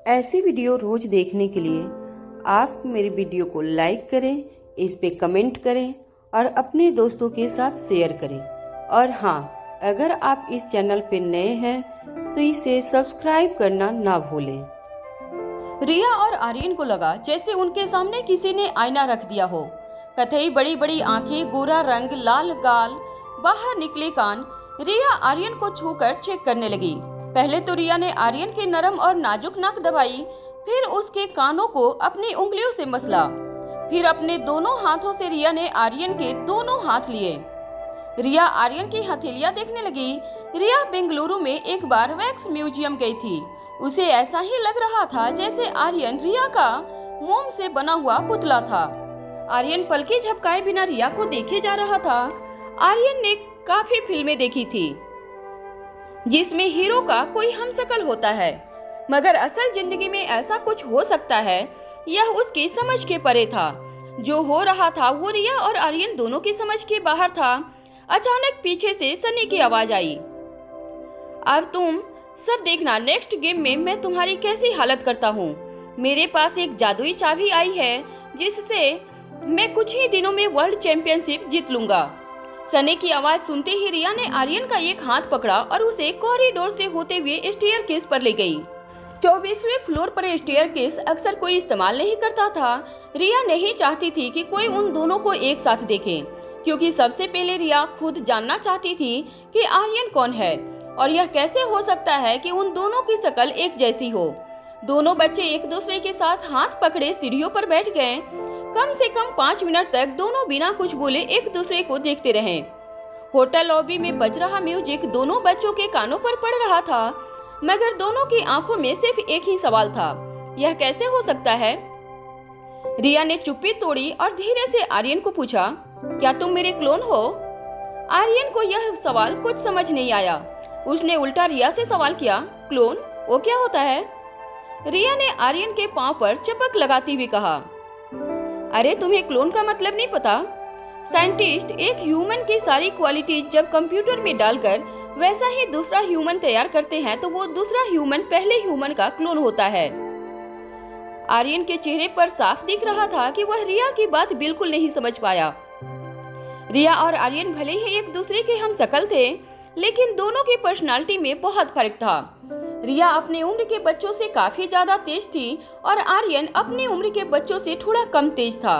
ऐसी वीडियो रोज देखने के लिए आप मेरे वीडियो को लाइक करें, इस पे कमेंट करें और अपने दोस्तों के साथ शेयर करें। और हाँ, अगर आप इस चैनल पे नए हैं तो इसे सब्सक्राइब करना ना भूलें। रिया और आर्यन को लगा जैसे उनके सामने किसी ने आईना रख दिया हो। कथई बड़ी बड़ी आंखें, गोरा रंग, लाल गाल, बाहर निकले कान। रिया आर्यन को छूकर चेक करने लगी। पहले तो रिया ने आर्यन के नरम और नाजुक नाक दबाई, फिर उसके कानों को अपनी उंगलियों से मसला, फिर अपने दोनों हाथों से रिया ने आर्यन के दोनों हाथ लिए। रिया आर्यन की हथेलियां देखने लगी। रिया बेंगलुरु में एक बार वैक्स म्यूजियम गई थी। उसे ऐसा ही लग रहा था जैसे आर्यन रिया का मोम से बना हुआ पुतला था। आर्यन पलके झपकाए बिना रिया को देखे जा रहा था। आर्यन ने काफी फिल्में देखी थी जिसमें हीरो का कोई हमशक्ल होता है, मगर असल जिंदगी में ऐसा कुछ हो सकता है, यह उसकी समझ के परे था। जो हो रहा था वो रिया और आर्यन दोनों की समझ के बाहर था। अचानक पीछे से सनी की आवाज आई, अब तुम सब देखना, नेक्स्ट गेम में मैं तुम्हारी कैसी हालत करता हूँ। मेरे पास एक जादुई चाबी आई है जिससे मैं कुछ ही दिनों में वर्ल्ड चैंपियनशिप जीत लूंगा। सनी की आवाज सुनते ही रिया ने आर्यन का एक हाथ पकड़ा और उसे कॉरिडोर से होते हुए स्टेयरकेस पर ले गई। 24वें फ्लोर पर स्टेयरकेस अक्सर कोई इस्तेमाल नहीं करता था। रिया नहीं चाहती थी कि कोई उन दोनों को एक साथ देखे, क्योंकि सबसे पहले रिया खुद जानना चाहती थी कि आर्यन कौन है और यह कैसे हो सकता है कि उन दोनों की शक्ल एक जैसी हो। दोनों बच्चे एक दूसरे के साथ हाथ पकड़े सीढ़ियों पर बैठ गए। कम से कम 5 मिनट तक दोनों बिना कुछ बोले एक दूसरे को देखते रहे। होटल लॉबी में बज रहा म्यूजिक दोनों बच्चों के कानों पर पड़ रहा था, मगर दोनों की आंखों में सिर्फ एक ही सवाल था, यह कैसे हो सकता है। रिया ने चुप्पी तोड़ी और धीरे से आर्यन को पूछा, क्या तुम मेरे क्लोन हो? आर्यन को यह सवाल कुछ समझ नहीं आया। उसने उल्टा रिया से सवाल किया, क्लोन वो क्या होता है? रिया ने आर्यन के पांव पर चपक लगाती हुई कहा, अरे तुम्हें क्लोन का मतलब नहीं पता? साइंटिस्ट एक ह्यूमन की सारी क्वालिटी जब कंप्यूटर में डालकर वैसा ही दूसरा ह्यूमन तैयार करते हैं तो वो दूसरा ह्यूमन पहले ह्यूमन का क्लोन होता है। आर्यन के चेहरे पर साफ दिख रहा था कि वह रिया की बात बिल्कुल नहीं समझ पाया। रिया और आर्यन भले ही एक दूसरे के हमशक्ल थे, लेकिन दोनों की पर्सनालिटी में बहुत फर्क था। रिया अपने उम्र के बच्चों से काफी ज्यादा तेज थी और आर्यन अपनी उम्र के बच्चों से थोड़ा कम तेज था।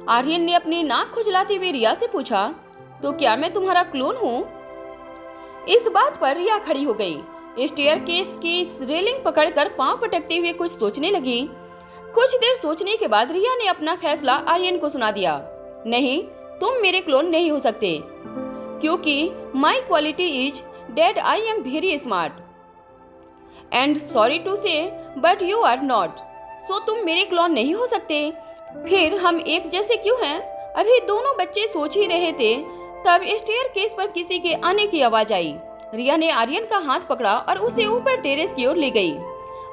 आर्यन ने अपनी नाक खुजलाते हुए रिया से पूछा, तो क्या मैं तुम्हारा क्लोन हूँ? इस बात पर रिया खड़ी हो गई। स्टेयरकेस की रेलिंग पकड़कर पांव पटकते हुए कुछ सोचने लगी। कुछ देर सोचने के बाद रिया ने अपना फैसला आर्यन को सुना दिया, नहीं, तुम मेरे क्लोन नहीं हो सकते, क्योंकि my quality is that I am very smart and sorry to say but you are not. So तुम मेरे क्लोन नहीं हो सकते। फिर हम एक जैसे क्यों हैं? अभी दोनों बच्चे सोच ही रहे थे, तब स्टेयरकेस पर किसी के आने की आवाज आई। रिया ने आर्यन का हाथ पकड़ा और उसे ऊपर टेरेस की ओर ले गई।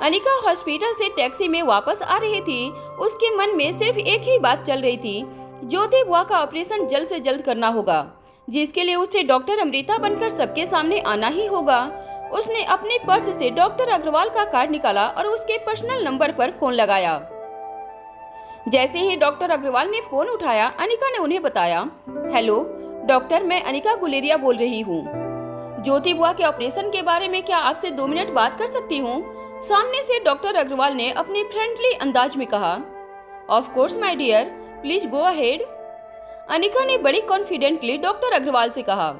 अनिका हॉस्पिटल से टैक्सी में वापस आ रही थी। उसके मन में सिर्फ एक ही बात चल रही थी, ज्योति बुआ का ऑपरेशन जल्द से जल्द करना होगा, जिसके लिए उसे डॉक्टर अमृता बनकर सबके सामने आना ही होगा। उसने अपने पर्स से डॉक्टर अग्रवाल का कार्ड निकाला और उसके पर्सनल नंबर पर फोन लगाया। जैसे ही डॉक्टर अग्रवाल ने फोन उठाया, अनिका ने उन्हें बताया, हेलो डॉक्टर, मैं अनिका गुलेरिया बोल रही हूँ। ज्योति बुआ के ऑपरेशन के बारे में क्या आपसे 2 मिनट बात कर सकती हूँ? सामने से डॉक्टर अग्रवाल ने अपने फ्रेंडली अंदाज में कहा, of course my dear, please go ahead. Anika ने बड़ी कॉन्फिडेंटली डॉक्टर अग्रवाल से कहा,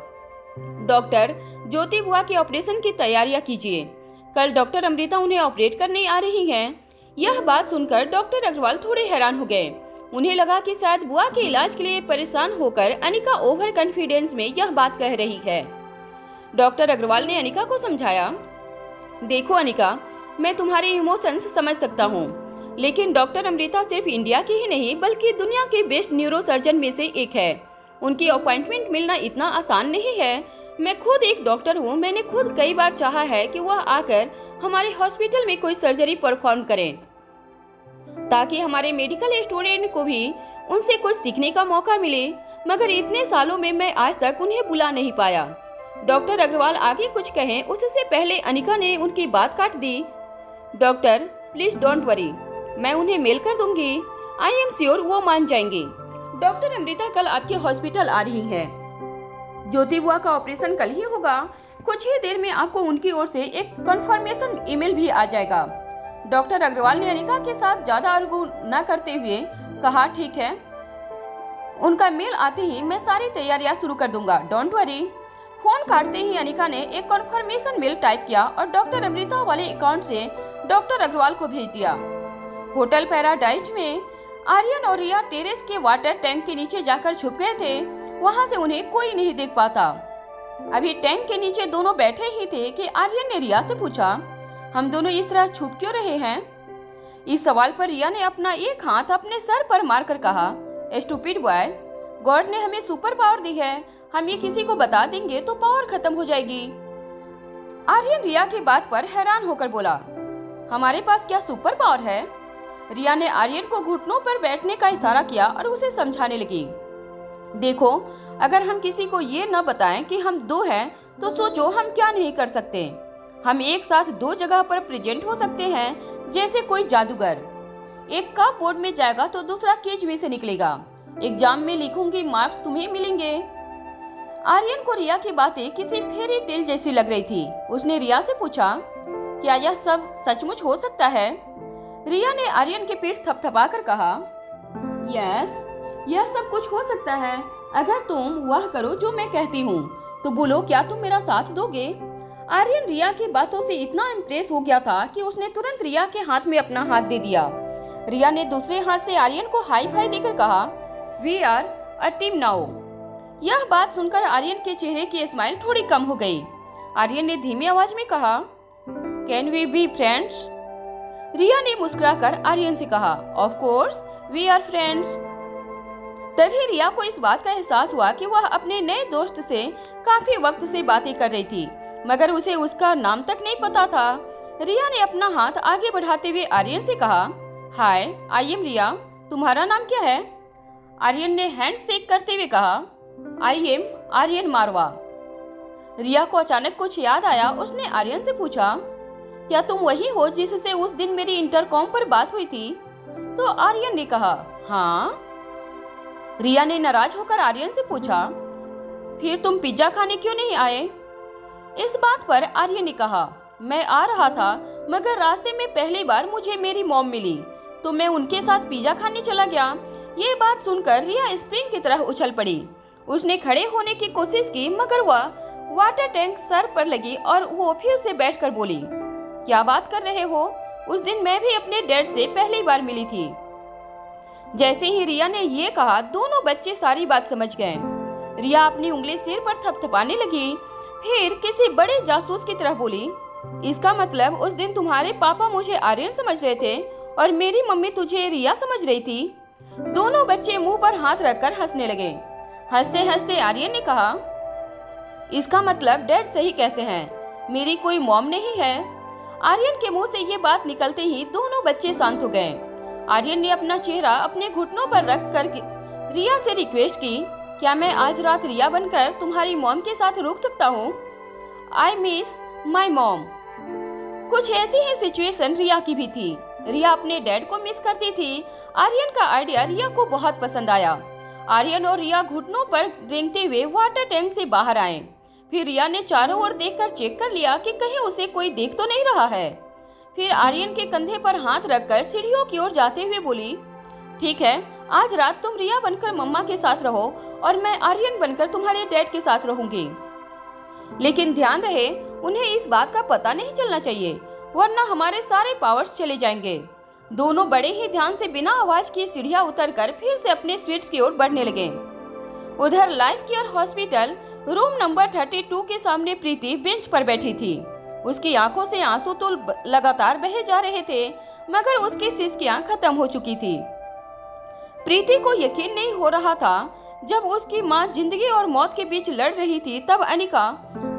डॉक्टर, ज्योति बुआ के ऑपरेशन की तैयारियां कीजिए, कल डॉक्टर अमृता उन्हें ऑपरेट करने आ रही हैं। यह बात सुनकर डॉक्टर अग्रवाल थोड़े हैरान हो गए। उन्हें लगा कि शायद बुआ के इलाज के लिए परेशान होकर अनिका ओवर कॉन्फिडेंस में यह बात कह रही है। डॉक्टर अग्रवाल ने अनिका को समझाया, देखो अनिका, मैं तुम्हारे इमोशंस समझ सकता हूँ, लेकिन डॉक्टर अमृता सिर्फ इंडिया की ही नहीं बल्कि दुनिया के बेस्ट न्यूरोसर्जन में से एक है। उनकी अपॉइंटमेंट मिलना इतना आसान नहीं है। मैं खुद एक डॉक्टर हूँ। मैंने खुद कई बार चाहा है कि वह आकर हमारे हॉस्पिटल में कोई सर्जरी परफॉर्म करें, ताकि हमारे मेडिकल स्टूडेंट को भी उनसे कुछ सीखने का मौका मिले, मगर इतने सालों में मैं आज तक उन्हें बुला नहीं पाया। डॉक्टर अग्रवाल आगे कुछ कहें उससे पहले अनिका ने उनकी बात काट दी। डॉक्टर, प्लीज डोंट वरी, मैं उन्हें मेल कर दूंगी। आई एम श्योर वो मान जाएंगे। डॉक्टर अमृता कल आपके हॉस्पिटल आ रही है। ज्योति बुआ का ऑपरेशन कल ही होगा। कुछ ही देर में आपको उनकी ओर से एक कंफर्मेशन ईमेल भी आ जाएगा। डॉक्टर अग्रवाल ने अनिका के साथ ज्यादा आर्गू न करते हुए कहा, ठीक है, उनका मेल आते ही मैं सारी तैयारियां शुरू कर दूंगा, डोंट वरी। फोन काटते ही अनिका ने एक कंफर्मेशन मेल टाइप किया और डॉक्टर अमृता वाले अकाउंट से डॉक्टर अग्रवाल को भेज दिया। होटल पैराडाइज में आर्यन और रिया टेरेस के वाटर टैंक के नीचे जाकर छुप गए थे। वहां से उन्हें कोई नहीं देख पाता। अभी टैंक के नीचे दोनों बैठे ही थे कि आर्यन ने रिया से पूछा, हम दोनों इस तरह छुप क्यों रहे हैं? इस सवाल पर रिया ने अपना एक हाथ अपने सर पर मारकर कहा, स्टूपिड बॉय, गॉड ने हमें सुपर पावर दी है, हम ये किसी को बता देंगे तो पावर खत्म हो जाएगी। आर्यन रिया की बात पर हैरान होकर बोला, हमारे पास क्या सुपर पावर है? रिया ने आर्यन को घुटनों पर बैठने का इशारा किया और उसे समझाने लगी, देखो, अगर हम किसी को ये न बताएं कि हम दो हैं तो सोचो हम क्या नहीं कर सकते। हम एक साथ दो जगह पर प्रेजेंट हो सकते हैं, जैसे कोई जादूगर। एक का बोर्ड में जाएगा तो दूसरा केज में से निकलेगा। एग्जाम में लिखूंगी, मार्क्स तुम्हें मिलेंगे। आर्यन को रिया की बातें किसी फेरी टेल जैसी लग रही थी। उसने रिया से पूछा, क्या यह सब सचमुच हो सकता है? रिया ने आर्यन की पीठ थपथपाकर कहा, यस, यह सब कुछ हो सकता है अगर तुम वह करो जो मैं कहती हूँ। तो बोलो, क्या तुम मेरा साथ दोगे? आर्यन रिया की बातों से इतना इम्प्रेस हो गया था कि उसने तुरंत रिया के हाथ में अपना हाथ दे दिया। रिया ने दूसरे हाथ से आर्यन को हाई फाई देकर कहा, we are a team now. यह बात सुनकर आर्यन के चेहरे की स्माइल थोड़ी कम हो गई। आर्यन ने धीमी आवाज में कहा, can we be friends? Riya ने मुस्कुराकर आर्यन से कहा, of course we are friends. तभी रिया को इस बात का एहसास हुआ कि वह अपने नए दोस्त से काफी वक्त से बातें कर रही थी, मगर उसे उसका नाम तक नहीं पता था। रिया ने अपना हाथ आगे बढ़ाते हुए आर्यन से कहा, हाय, आई एम रिया, तुम्हारा नाम क्या है? आर्यन ने हैंड शेक करते हुए कहा, आई एम आर्यन मारवा। रिया को अचानक कुछ याद आया। उसने आर्यन से पूछा, क्या तुम वही हो जिससे उस दिन मेरी इंटरकॉम पर बात हुई थी? तो आर्यन ने कहा, हाँ। रिया ने नाराज होकर आर्यन से पूछा, फिर तुम पिज्जा खाने क्यों नहीं आए? इस बात पर आर्यन ने कहा, मैं आ रहा था, मगर रास्ते में पहली बार मुझे मेरी मॉम मिली तो मैं उनके साथ पिज्जा खाने चला गया। ये बात सुनकर रिया स्प्रिंग की तरह उछल पड़ी। उसने खड़े होने की कोशिश की, मगर वह वाटर टैंक सर पर लगी और वो फिर से बैठकर बोली, क्या बात कर रहे हो? उस दिन मैं भी अपने डैड से पहली बार मिली थी। जैसे ही रिया ने ये कहा, दोनों बच्चे सारी बात समझ गए। रिया अपनी उंगली सिर पर थपथपाने लगी, फिर किसी बड़े जासूस की तरह बोली, इसका मतलब उस दिन तुम्हारे पापा मुझे आर्यन समझ रहे थे और मेरी मम्मी तुझे रिया समझ रही थी। दोनों बच्चे मुंह पर हाथ रखकर हंसने लगे। हंसते हंसते आर्यन ने कहा, इसका मतलब डैड सही कहते हैं, मेरी कोई मॉम नहीं है। आर्यन के मुंह से ये बात निकलते ही दोनों बच्चे शांत हो गए। आर्यन ने अपना चेहरा अपने घुटनों पर रख कर रिया से रिक्वेस्ट की, क्या मैं आज रात रिया बनकर तुम्हारी मॉम के साथ रुक सकता हूँ? I miss my mom. कुछ ऐसी ही सिचुएशन रिया की भी थी। रिया अपने डैड को मिस करती थी। आर्यन का आइडिया रिया को बहुत पसंद आया। आर्यन और रिया घुटनों पर रेंगते हुए वाटर टैंक से बाहर आए। फिर रिया ने चारों ओर देखकर चेक कर लिया कि कहीं उसे कोई देख तो नहीं रहा है। फिर आर्यन के कंधे पर हाथ रखकर सीढ़ियों की ओर जाते हुए बोली, ठीक है, आज रात तुम रिया बनकर मम्मा के साथ रहो और मैं आर्यन बनकर तुम्हारे डैड के साथ रहूंगी। लेकिन ध्यान रहे, उन्हें इस बात का पता नहीं चलना चाहिए, वरना हमारे सारे पावर्स चले जाएंगे। दोनों बड़े ही ध्यान से बिना आवाज किए सीढ़ियां उतरकर फिर से अपने स्वीट्स की ओर बढ़ने लगे। उधर life care hospital room number 32 के सामने प्रीति बेंच पर बैठी थी। उसकी आंखों से आंसू तो लगातार बहे जा रहे थे, मगर उसकी सिसकियां खत्म हो चुकी थी। प्रीति को यकीन नहीं हो रहा था। जब उसकी माँ जिंदगी और मौत के बीच लड़ रही थी, तब अनिका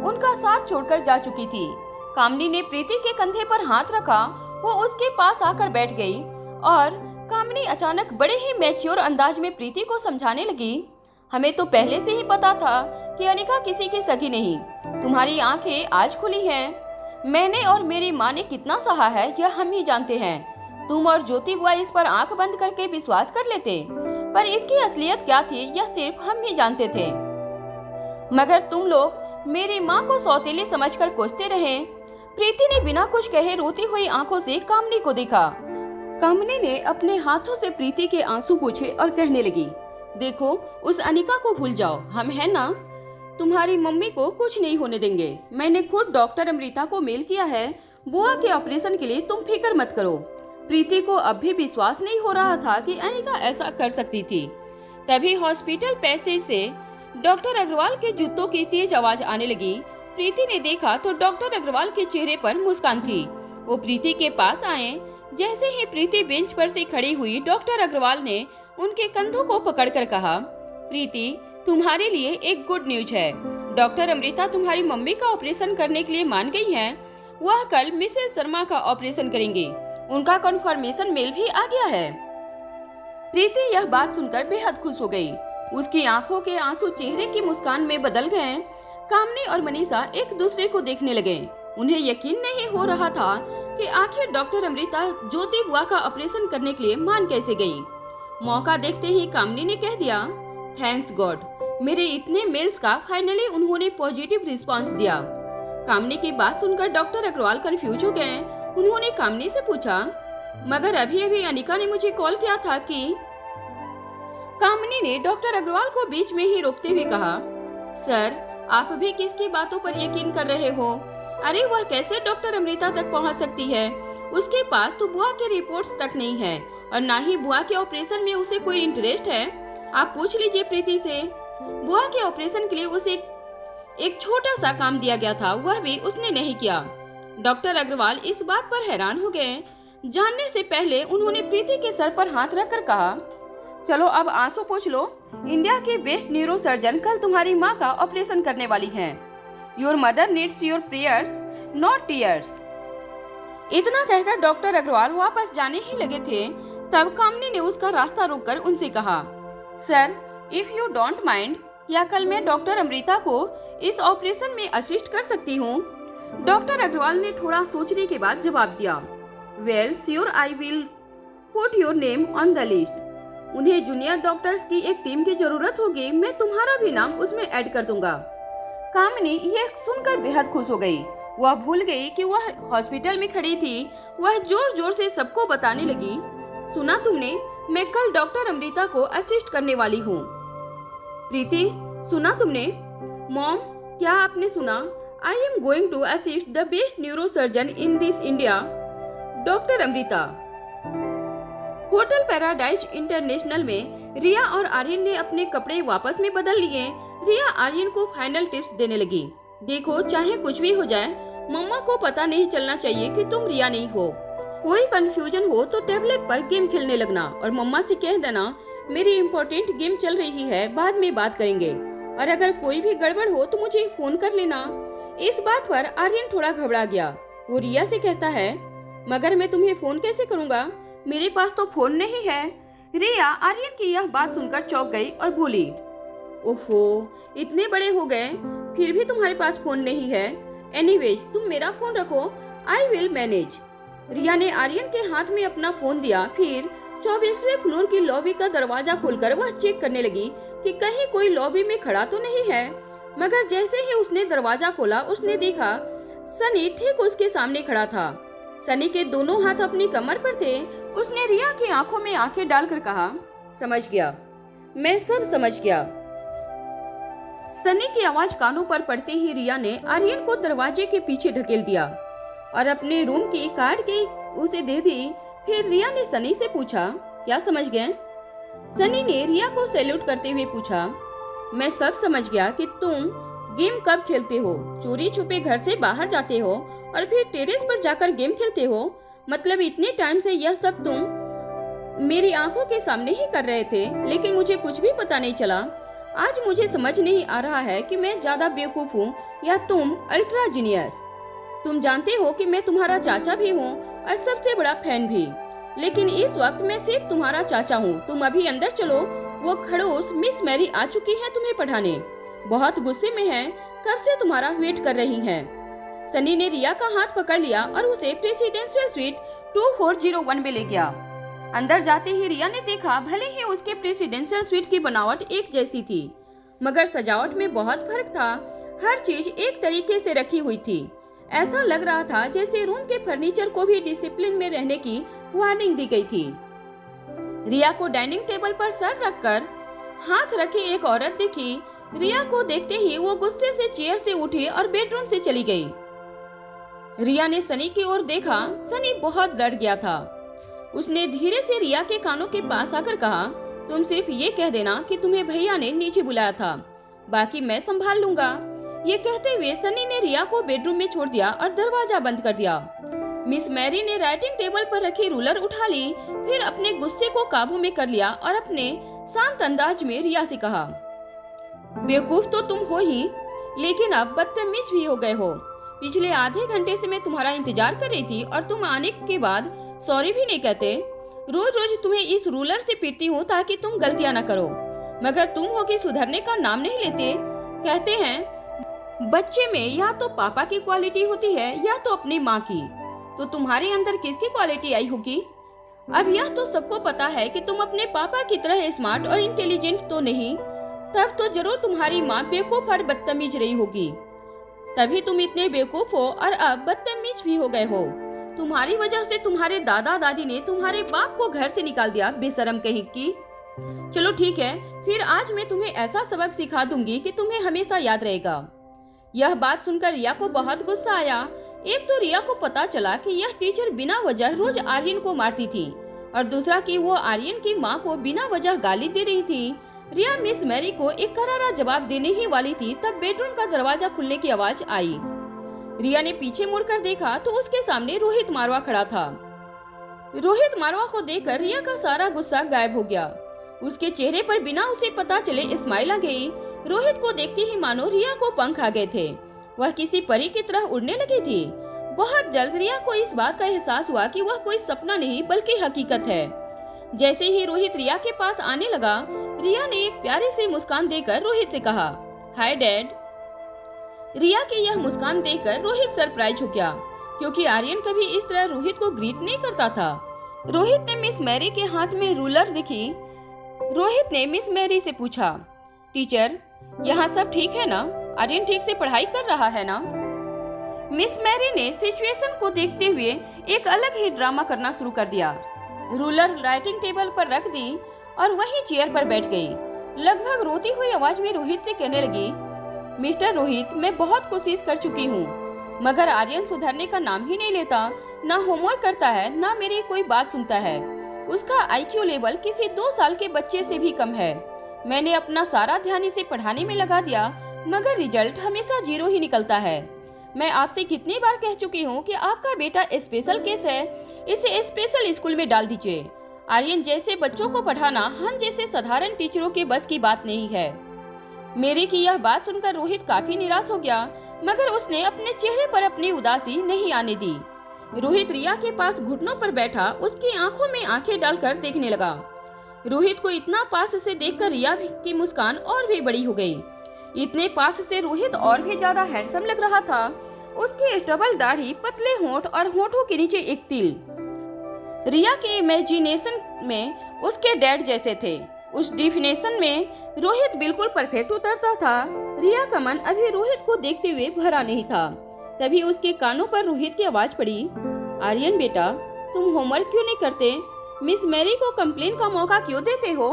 उनका साथ छोड़कर जा चुकी थी। कामनी ने प्रीति के कंधे पर हाथ रखा। वो उसके पास आकर बैठ गई और कामनी अचानक बड़े ही मैच्योर अंदाज में प्रीति को समझाने लगी, हमें तो पहले से ही पता था कि अनिका किसी की सगी नहीं। तुम्हारी आंखें आज खुली हैं। मैंने और मेरी माँ ने कितना सहा है यह हम ही जानते हैं। तुम और ज्योति बुआ इस पर आंख बंद करके विश्वास कर लेते, पर इसकी असलियत क्या थी यह सिर्फ हम ही जानते थे। मगर तुम लोग मेरी माँ को सौतेली समझकर कोसते रहे। प्रीति ने बिना कुछ कहे रोती हुई आंखों से कामनी को देखा। कामनी ने अपने हाथों से प्रीति के आंसू पोंछे और कहने लगी, देखो उस अनिका को भूल जाओ, हम है ना, तुम्हारी मम्मी को कुछ नहीं होने देंगे। मैंने खुद डॉक्टर अमृता को मेल किया है बुआ के ऑपरेशन के लिए, तुम फिक्र मत करो। प्रीति को अब भी विश्वास नहीं हो रहा था कि अनिका ऐसा कर सकती थी। तभी हॉस्पिटल पैसेज से डॉक्टर अग्रवाल के जूतों की तेज आवाज आने लगी। प्रीति ने देखा तो डॉक्टर अग्रवाल के चेहरे पर मुस्कान थी। वो प्रीति के पास आए। जैसे ही प्रीति बेंच पर से खड़ी हुई, डॉक्टर अग्रवाल ने उनके कंधों को पकड़कर कहा, प्रीति तुम्हारे लिए एक गुड न्यूज है। डॉक्टर अमृता तुम्हारी मम्मी का ऑपरेशन करने के लिए मान गई हैं। वह कल मिसेस शर्मा का ऑपरेशन करेंगी। उनका कन्फर्मेशन मेल भी आ गया है। प्रीति यह बात सुनकर बेहद खुश हो गई। उसकी आंखों के आंसू चेहरे की मुस्कान में बदल गए। कामनी और मनीषा एक दूसरे को देखने लगे। उन्हें यकीन नहीं हो रहा था कि आखिर डॉक्टर अमृता ज्योति बुआ का ऑपरेशन करने के लिए मान कैसे गई। मौका देखते ही कामनी ने कह दिया, थैंक्स गॉड, मेरे इतने मेल्स का फाइनली उन्होंने पॉजिटिव रिस्पांस दिया। कामनी की बात सुनकर डॉक्टर अग्रवाल कंफ्यूज हो गए। उन्होंने कामनी से पूछा, मगर अभी अभी अनिका ने मुझे कॉल किया था कि। कामनी ने डॉक्टर अग्रवाल को बीच में ही रोकते हुए कहा, सर आप भी किसकी बातों पर यकीन कर रहे हो? अरे वह कैसे डॉक्टर अमृता तक पहुंच सकती है? उसके पास तो बुआ के रिपोर्ट्स तक नहीं है और ना ही बुआ के ऑपरेशन में उसे कोई इंटरेस्ट है। आप पूछ लीजिए प्रीति से। बुआ के ऑपरेशन के लिए उसे एक छोटा सा काम दिया गया था, वह भी उसने नहीं किया। डॉक्टर अग्रवाल इस बात पर हैरान हो गए। जानने से पहले उन्होंने प्रीति के सर पर हाथ रखकर कहा, चलो अब आंसू पोंछ लो। इंडिया की बेस्ट न्यूरो सर्जन कल तुम्हारी माँ का ऑपरेशन करने वाली हैं। Your mother needs your prayers not tears. इतना कहकर डॉक्टर अग्रवाल वापस जाने ही लगे थे, तब कामनी ने उसका रास्ता रोककर उनसे कहा, sir if you don't mind, क्या कल मैं डॉक्टर अमृता को इस ऑपरेशन में असिस्ट कर सकती हूँ? डॉक्टर अग्रवाल ने थोड़ा सोचने के बाद जवाब दिया, well sure I will put your name on the list. उन्हें जूनियर डॉक्टर्स की एक टीम की जरूरत होगी, मैं तुम्हारा भी नाम उसमें ऐड कर दूंगा। कामनी यह सुनकर बेहद खुश हो गई। वह भूल गई कि वह हॉस्पिटल में खड़ी थी। वह जोर जोर से सबको बताने लगी, सुना तुमने, मैं कल डॉक्टर अमृता को असिस्ट करने वाली हूँ। प्रीति सुना तुमने? मॉम क्या आपने सुना? I am going to assist the best neurosurgeon in this India, doctor Amrita. Hotel paradise international में रिया और आर्यन ने अपने कपड़े वापस में बदल लिए। रिया आर्यन को फाइनल टिप्स देने लगी, देखो चाहे कुछ भी हो जाए, मम्मा को पता नहीं चलना चाहिए कि तुम रिया नहीं हो। कोई कंफ्यूजन हो तो टैबलेट पर गेम खेलने लगना और मम्मा से कह देना मेरी इम्पोर्टेंट गेम चल रही है, बाद में बात करेंगे, और अगर कोई भी गड़बड़ हो तो मुझे फोन कर लेना। इस बात पर आर्यन थोड़ा घबरा गया। वो रिया से कहता है, मगर मैं तुम्हें फोन कैसे करूँगा, मेरे पास तो फोन नहीं है। रिया आर्यन की यह बात सुनकर चौंक गई और बोली, ओफो इतने बड़े हो गए फिर भी तुम्हारे पास फोन नहीं है। एनीवेज तुम मेरा फोन रखो, आई विल मैनेज। रिया ने आर्यन के हाथ में अपना फोन दिया। फिर 24वें फ्लोर की लॉबी का दरवाजा खोलकर वह चेक करने लगी कि कहीं कोई लॉबी में खड़ा तो नहीं है। मगर जैसे ही उसने दरवाजा खोला उसने देखा सनी ठीक उसके सामने खड़ा था। सनी के दोनों हाथ अपनी कमर पर थे। उसने रिया की आंखों में आंखें डालकर कहा, समझ गया, मैं सब समझ गया। सनी की आवाज कानों पर पड़ते ही रिया ने आर्यन को दरवाजे के पीछे ढकेल दिया और अपने रूम की कार्ड की उसे दे दी। फिर रिया ने सनी से पूछा, क्या समझ गए? सनी ने रिया को सैल्यूट करते हुए पूछा, मैं सब समझ गया कि तुम गेम कब खेलते हो, चोरी छुपे घर से बाहर जाते हो और फिर टेरेस पर जाकर गेम खेलते हो। मतलब इतने टाइम से यह सब तुम मेरी आंखों के सामने ही कर रहे थे, लेकिन मुझे कुछ भी पता नहीं चला। आज मुझे समझ नहीं आ रहा है कि मैं ज्यादा बेवकूफ हूँ या तुम अल्ट्रा जीनियस। तुम जानते हो कि मैं तुम्हारा चाचा भी हूँ और सबसे बड़ा फैन भी, लेकिन इस वक्त मैं सिर्फ तुम्हारा चाचा हूँ। तुम अभी अंदर चलो, वो खड़ूस मिस मैरी आ चुकी है तुम्हें पढ़ाने, बहुत गुस्से में है, कब से तुम्हारा वेट कर रही हैं। सनी ने रिया का हाथ पकड़ लिया और उसे प्रेसिडेंशियल स्वीट 2401 में ले गया। अंदर जाते ही रिया ने देखा भले ही उसके प्रेसिडेंशियल स्वीट की बनावट एक जैसी थी, मगर सजावट में बहुत फर्क था। हर चीज एक तरीके से रखी हुई थी। ऐसा लग रहा था जैसे रूम के फर्नीचर को भी डिसिप्लिन में रहने की वार्निंग दी गई थी। रिया को डाइनिंग टेबल पर सर रखकर हाथ रखी एक औरत दिखी। रिया को देखते ही वो गुस्से से चेयर से उठी और बेडरूम से चली गई। रिया ने सनी की ओर देखा। सनी बहुत डर गया था। उसने धीरे से रिया के कानों के पास आकर कहा, तुम सिर्फ ये कह देना कि तुम्हें भैया ने नीचे बुलाया था, बाकी मैं संभाल लूंगा। ये कहते हुए सनी ने रिया को बेडरूम में छोड़ दिया और दरवाजा बंद कर दिया। मिस मैरी ने राइटिंग टेबल पर रखी रूलर उठा ली, फिर अपने गुस्से को काबू में कर लिया और अपने शांत अंदाज में रिया से कहा, बेवकूफ तो तुम हो ही, लेकिन अब बदतमीज भी हो गए हो। पिछले आधे घंटे से मैं तुम्हारा इंतजार कर रही थी और तुम आने के बाद सॉरी भी नहीं कहते। रोज रोज तुम्हें इस रूलर से पीटती हूँ ताकि तुम गलतियाँ न करो, मगर तुम हो कि सुधरने का नाम नहीं लेते। कहते हैं बच्चे में या तो पापा की क्वालिटी होती है या तो अपनी माँ की, तो तुम्हारे अंदर किसकी क्वालिटी आई होगी? अब यह तो सबको पता है कि तुम अपने पापा की तरह स्मार्ट और इंटेलिजेंट तो नहीं, तब तो जरूर तुम्हारी माँ बेवकूफ और बदतमीज रही होगी, तभी तुम इतने बेवकूफ हो और अब बदतमीज भी हो गए हो। तुम्हारी वजह से तुम्हारे दादा दादी ने तुम्हारे बाप को घर से निकाल दिया, बेशरम कहीं की। चलो ठीक है, फिर आज मैं तुम्हें ऐसा सबक सिखा दूंगी कि तुम्हें हमेशा याद रहेगा। यह बात सुनकर रिया को बहुत गुस्सा आया। एक तो रिया को पता चला कि यह टीचर बिना वजह रोज आर्यन को मारती थी, और दूसरा कि वो आर्यन की माँ को बिना वजह गाली दे रही थी। रिया मिस मैरी को एक करारा जवाब देने ही वाली थी, तब बेडरूम का दरवाजा खुलने की आवाज आई। रिया ने पीछे मुड़कर देखा तो उसके सामने रोहित मारवा खड़ा था। रोहित मारवा को देखकर रिया का सारा गुस्सा गायब हो गया। उसके चेहरे पर बिना उसे पता चले स्माइल आ गई। रोहित को देखते ही मानो रिया को पंख आ गए थे। वह किसी परी की तरह उड़ने लगी थी। बहुत जल्द रिया को इस बात का एहसास हुआ कि वह कोई सपना नहीं बल्कि हकीकत है। जैसे ही रोहित रिया के पास आने लगा, रिया ने एक प्यारी सी मुस्कान देकर रोहित से कहा, हाय डैड। रिया की यह मुस्कान देखकर रोहित सरप्राइज हो गया, क्योंकि आर्यन कभी इस तरह रोहित को ग्रीट नहीं करता था। रोहित ने मिस मैरी के हाथ में रूलर दिखी। रोहित ने मिस मैरी से पूछा, टीचर यहाँ सब ठीक है ना? आर्यन ठीक से पढ़ाई कर रहा है ना? मिस मैरी ने सिचुएशन को देखते हुए एक अलग ही ड्रामा करना शुरू कर दिया। रूलर राइटिंग टेबल पर रख दी और वहीं चेयर पर बैठ गई। लगभग रोती हुई आवाज में रोहित से कहने लगी, मिस्टर रोहित, मैं बहुत कोशिश कर चुकी हूँ, मगर आर्यन सुधरने का नाम ही नहीं लेता। ना होमवर्क करता है, ना मेरी कोई बात सुनता है। उसका IQ लेवल किसी 2 साल के बच्चे से भी कम है। मैंने अपना सारा ध्यान इसे पढ़ाने में लगा दिया, मगर रिजल्ट हमेशा 0 ही निकलता है। मैं आपसे कितनी बार कह चुकी हूँ कि आपका बेटा स्पेशल केस है, इसे स्पेशल स्कूल में डाल दीजिए। आर्यन जैसे बच्चों को पढ़ाना हम जैसे साधारण टीचरों के बस की बात नहीं है। मेरी की यह बात सुनकर रोहित काफी निराश हो गया, मगर उसने अपने चेहरे पर अपनी उदासी नहीं आने दी। रोहित रिया के पास घुटनों पर बैठा उसकी आंखों में आंखें डालकर देखने लगा। रोहित को इतना पास से देखकर रिया की मुस्कान और भी बड़ी हो गई। इतने पास से रोहित और भी ज्यादा हैंडसम लग रहा था। उसकी स्टबल दाढ़ी, पतले होंठ और होंठों के नीचे एक तिल रिया के इमेजिनेशन में उसके डैड जैसे थे। उस डिफिनेशन में रोहित बिल्कुल परफेक्ट उतरता था। रिया का मन अभी रोहित को देखते हुए भरा नहीं था। तभी उसके कानों पर रोहित की आवाज पड़ी, आर्यन बेटा, तुम होमवर्क क्यों नहीं करते? मिस मैरी को कंप्लेन का मौका क्यों देते हो?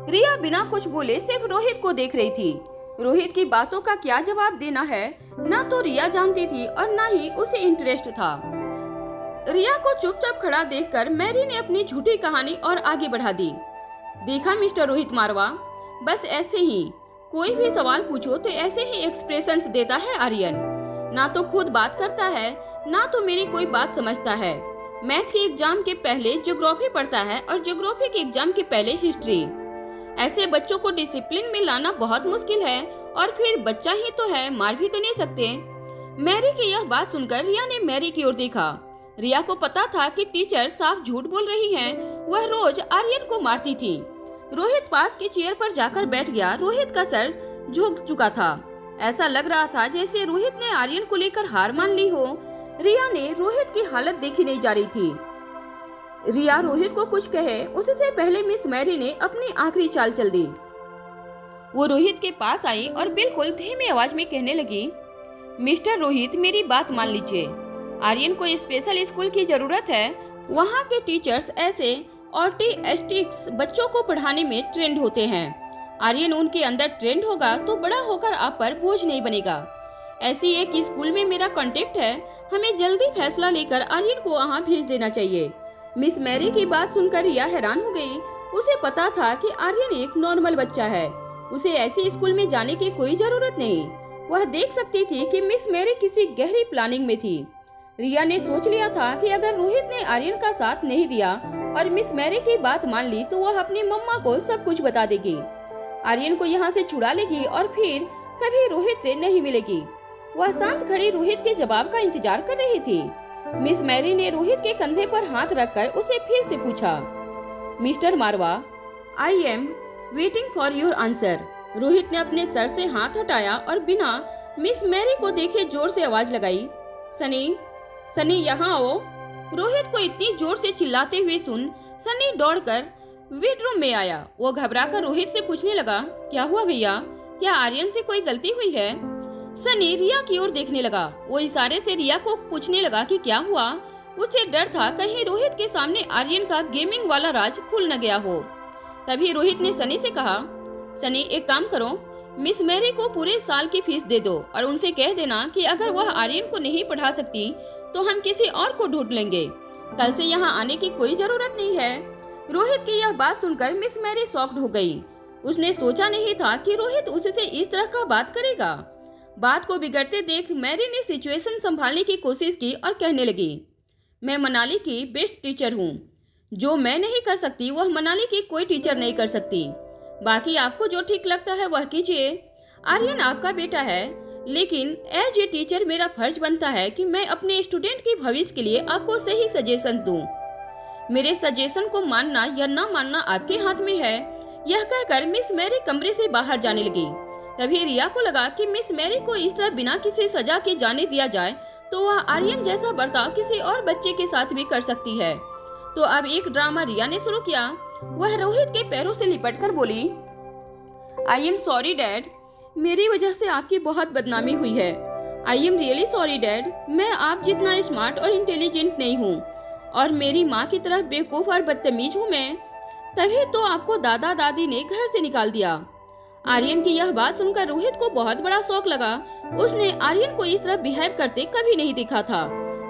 रिया बिना कुछ बोले सिर्फ रोहित को देख रही थी। रोहित की बातों का क्या जवाब देना है, ना तो रिया जानती थी और ना ही उसे इंटरेस्ट था। रिया को चुपचाप खड़ा देखकर मैरी ने अपनी झूठी कहानी और आगे बढ़ा दी। देखा मिस्टर रोहित मारवा, बस ऐसे ही कोई भी सवाल पूछो तो ऐसे ही एक्सप्रेशंस देता है आर्यन। ना तो खुद बात करता है, ना तो मेरी कोई बात समझता है। मैथ के एग्जाम के पहले ज्योग्राफी पढ़ता है और ज्योग्राफी के एग्जाम के पहले हिस्ट्री। ऐसे बच्चों को डिसिप्लिन में लाना बहुत मुश्किल है, और फिर बच्चा ही तो है, मार भी तो नहीं सकते। मैरी की यह बात सुनकर रिया ने मैरी की ओर देखा। रिया को पता था कि टीचर साफ झूठ बोल रही है। वह रोज आर्यन को मारती थी। रोहित पास की चेयर पर जाकर बैठ गया। रोहित का सर झुक चुका था। ऐसा लग रहा था जैसे रोहित ने आर्यन को लेकर हार मान ली हो। रिया ने रोहित की हालत देखी नहीं जा रही थी। रिया रोहित को कुछ कहे उससे पहले मिस मैरी ने अपनी आखिरी चाल चल दी। वो रोहित के पास आई और बिल्कुल धीमी आवाज में कहने लगी, मिस्टर रोहित, मेरी बात मान लीजिए। आर्यन को स्पेशल स्कूल की जरूरत है। वहाँ के टीचर्स ऐसे ऑटिस्टिक्स बच्चों को पढ़ाने में ट्रेंड होते हैं। आर्यन उनके अंदर ट्रेंड होगा तो बड़ा होकर आप पर बोझ नहीं बनेगा। ऐसी एक स्कूल में मेरा कांटेक्ट है। हमें जल्दी फैसला लेकर आर्यन को वहाँ भेज देना चाहिए। मिस मैरी की बात सुनकर रिया हैरान हो गई। उसे पता था कि आर्यन एक नॉर्मल बच्चा है, उसे ऐसी स्कूल में जाने की कोई जरूरत नहीं। वह देख सकती थी कि मिस मैरी किसी गहरी प्लानिंग में थी। रिया ने सोच लिया था कि अगर रोहित ने आर्यन का साथ नहीं दिया और मिस मैरी की बात मान ली तो वह अपनी मम्मा को सब कुछ बता देगी, आर्यन को यहाँ से छुड़ा लेगी और फिर कभी रोहित से नहीं मिलेगी। वह शांत खड़ी रोहित के जवाब का इंतजार कर रही थी। मिस मैरी ने रोहित के कंधे पर हाथ रखकर उसे फिर से पूछा, mister Marwa, I am waiting for your answer. Rohit ने अपने सर से हाथ हटाया और बिना मिस मैरी को देखे जोर से आवाज लगाई, सनी, सनी यहाँ आओ। रोहित को इतनी जोर से चिल्लाते हुए सुन सनी दौड़कर बेडरूम में आया। वो घबराकर रोहित से पूछने लगा, क्या हुआ भैया, क्या आर्यन से कोई गलती हुई है? सनी रिया की ओर देखने लगा। वो इशारे से रिया को पूछने लगा कि क्या हुआ। उसे डर था कहीं रोहित के सामने आर्यन का गेमिंग वाला राज खुल न गया हो। तभी रोहित ने सनी से कहा, सनी एक काम करो, मिस मैरी को पूरे साल की फीस दे दो और उनसे कह देना कि अगर वह आर्यन को नहीं पढ़ा सकती तो हम किसी और को ढूंढ लेंगे। कल से यहाँ आने की कोई जरूरत नहीं है। रोहित की यह बात सुनकर मिस मैरी शॉक्ड हो गई। उसने सोचा नहीं था कि रोहित उससे इस तरह का बात करेगा। बात को बिगड़ते देख मैरी ने सिचुएशन संभालने की कोशिश की और कहने लगी, मैं मनाली की बेस्ट टीचर हूँ। जो मैं नहीं कर सकती वह मनाली की कोई टीचर नहीं कर सकती। बाकी आपको जो ठीक लगता है वह कीजिए। आर्यन आपका बेटा है, लेकिन एज ए टीचर मेरा फर्ज बनता है कि मैं अपने स्टूडेंट के भविष्य के लिए आपको सही सजेशन दूं। मेरे सजेशन को मानना या न मानना आपके हाथ में है। यह कहकर मिस मैरी कमरे से बाहर जाने लगी। तभी रिया को लगा कि मिस मैरी को इस तरह बिना किसी सजा के जाने दिया जाए तो वह आर्यन जैसा बर्ताव किसी और बच्चे के साथ भी कर सकती है। तो अब एक ड्रामा रिया ने शुरू किया। वह रोहित के पैरों से लिपटकर बोली, आई एम सॉरी डैड, मेरी वजह से आपकी बहुत बदनामी हुई है। आई एम रियली सॉरी डैड, मैं आप जितना स्मार्ट और इंटेलिजेंट नहीं हूँ और मेरी माँ की तरह बेवकूफ और बदतमीज हूँ मैं। तभी तो आपको दादा दादी ने घर से निकाल दिया। आर्यन की यह बात सुनकर रोहित को बहुत बड़ा शौक लगा। उसने आर्यन को इस तरह बिहेव करते कभी नहीं देखा था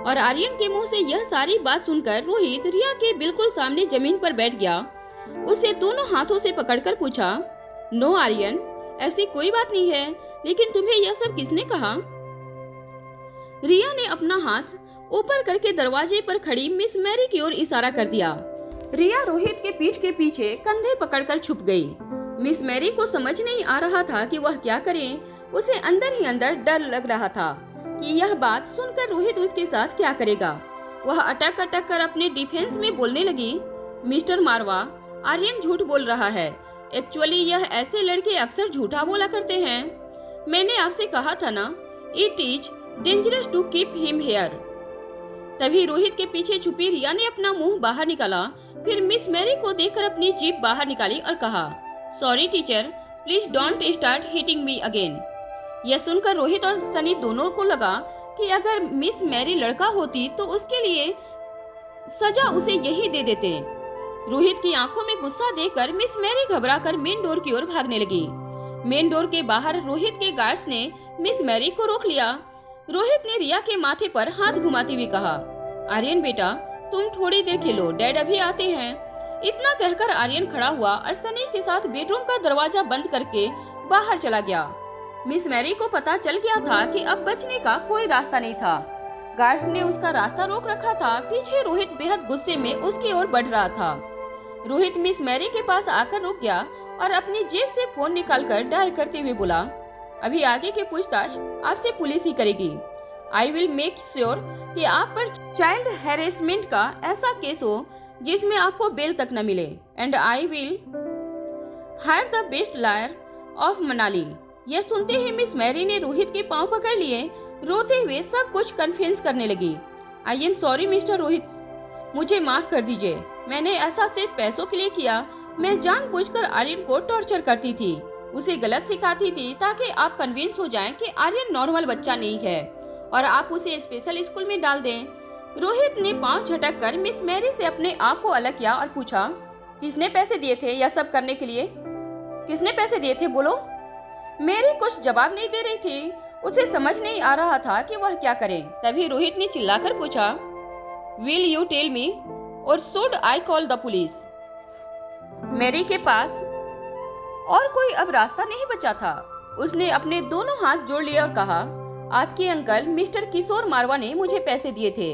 और आर्यन के मुंह से यह सारी बात सुनकर रोहित रिया के बिल्कुल सामने जमीन पर बैठ गया। उसे दोनों हाथों से पकड़कर पूछा, नो आर्यन, ऐसी कोई बात नहीं है, लेकिन तुम्हें यह सब किसने कहा? रिया ने अपना हाथ ऊपर करके दरवाजे पर खड़ी मिस मैरी की ओर इशारा कर दिया। रिया रोहित के पीठ के पीछे कंधे पकड़कर छुप गई। मिस मैरी को समझ नहीं आ रहा था कि वह क्या करे। उसे अंदर ही अंदर डर लग रहा था कि यह बात सुनकर रोहित उसके साथ क्या करेगा। वह अटक अटक कर अपने डिफेंस में बोलने लगी, मिस्टर मारवा, आर्यन झूठ बोल रहा है। एक्चुअली यह ऐसे लड़के अक्सर झूठा बोला करते हैं। मैंने आपसे कहा था ना, it is dangerous to keep him here. तभी रोहित के पीछे छुपी रिया ने अपना मुंह बाहर निकाला, फिर मिस मैरी को देखकर अपनी जीभ बाहर निकाली और कहा, sorry teacher, please don't start hitting me again. यह सुनकर रोहित और सनी दोनों को लगा कि अगर मिस मैरी लड़का होती तो उसके लिए सजा उसे यही दे देते। रोहित की आंखों में गुस्सा देखकर मिस मैरी घबराकर मेन डोर की ओर भागने लगी। मेन डोर के बाहर रोहित के गार्ड्स ने मिस मैरी को रोक लिया। रोहित ने रिया के माथे पर हाथ घुमाते हुए कहा, आर्यन बेटा, तुम थोड़ी देर खेलो, डैड अभी आते हैं। इतना कहकर आर्यन खड़ा हुआ और सनी के साथ बेडरूम का दरवाजा बंद करके बाहर चला गया। मिस मैरी को पता चल गया था कि अब बचने का कोई रास्ता नहीं था। गार्ड्स ने उसका रास्ता रोक रखा था। पीछे रोहित बेहद गुस्से में उसकी ओर बढ़ रहा था। रोहित मिस मैरी के पास आकर रुक गया और अपनी जेब से फोन निकालकर डायल करते हुए बोला, अभी आगे की पूछताछ आपसे पुलिस ही करेगी। आई विल मेक श्योर कि आप पर चाइल्ड हैरेसमेंट का ऐसा केस हो जिसमें आपको बेल तक न मिले। And I will hire the best lawyer of Manali यह सुनते ही मिस मैरी ने रोहित के पांव पकड़ लिए। रोते हुए सब कुछ कन्फेस करने लगी। I am sorry mister Rohit, मुझे माफ कर दीजिए। मैंने ऐसा सिर्फ पैसों के लिए किया। मैं जानबूझकर आर्यन को टॉर्चर करती थी, उसे गलत सिखाती थी ताकि आप कन्विंस हो जाएं कि आर्यन नॉर्मल बच्चा नहीं है और आप उसे स्पेशल स्कूल में डाल दें। रोहित ने पांव झटक कर मिस मैरी से अपने आप को अलग किया और पूछा, किसने पैसे दिए थे यह सब करने के लिए? किसने पैसे दिए थे, बोलो। मैरी कुछ जवाब नहीं दे रही थी, उसे समझ नहीं आ रहा था कि वह क्या करे। तभी रोहित ने चिल्लाकर पूछा, will you tell me or should I call the police? Mary के पास और कोई अब रास्ता नहीं बचा था। उसने अपने दोनों हाथ जोड़ लिए और कहा, आपके अंकल मिस्टर किशोर मारवा ने मुझे पैसे दिए थे।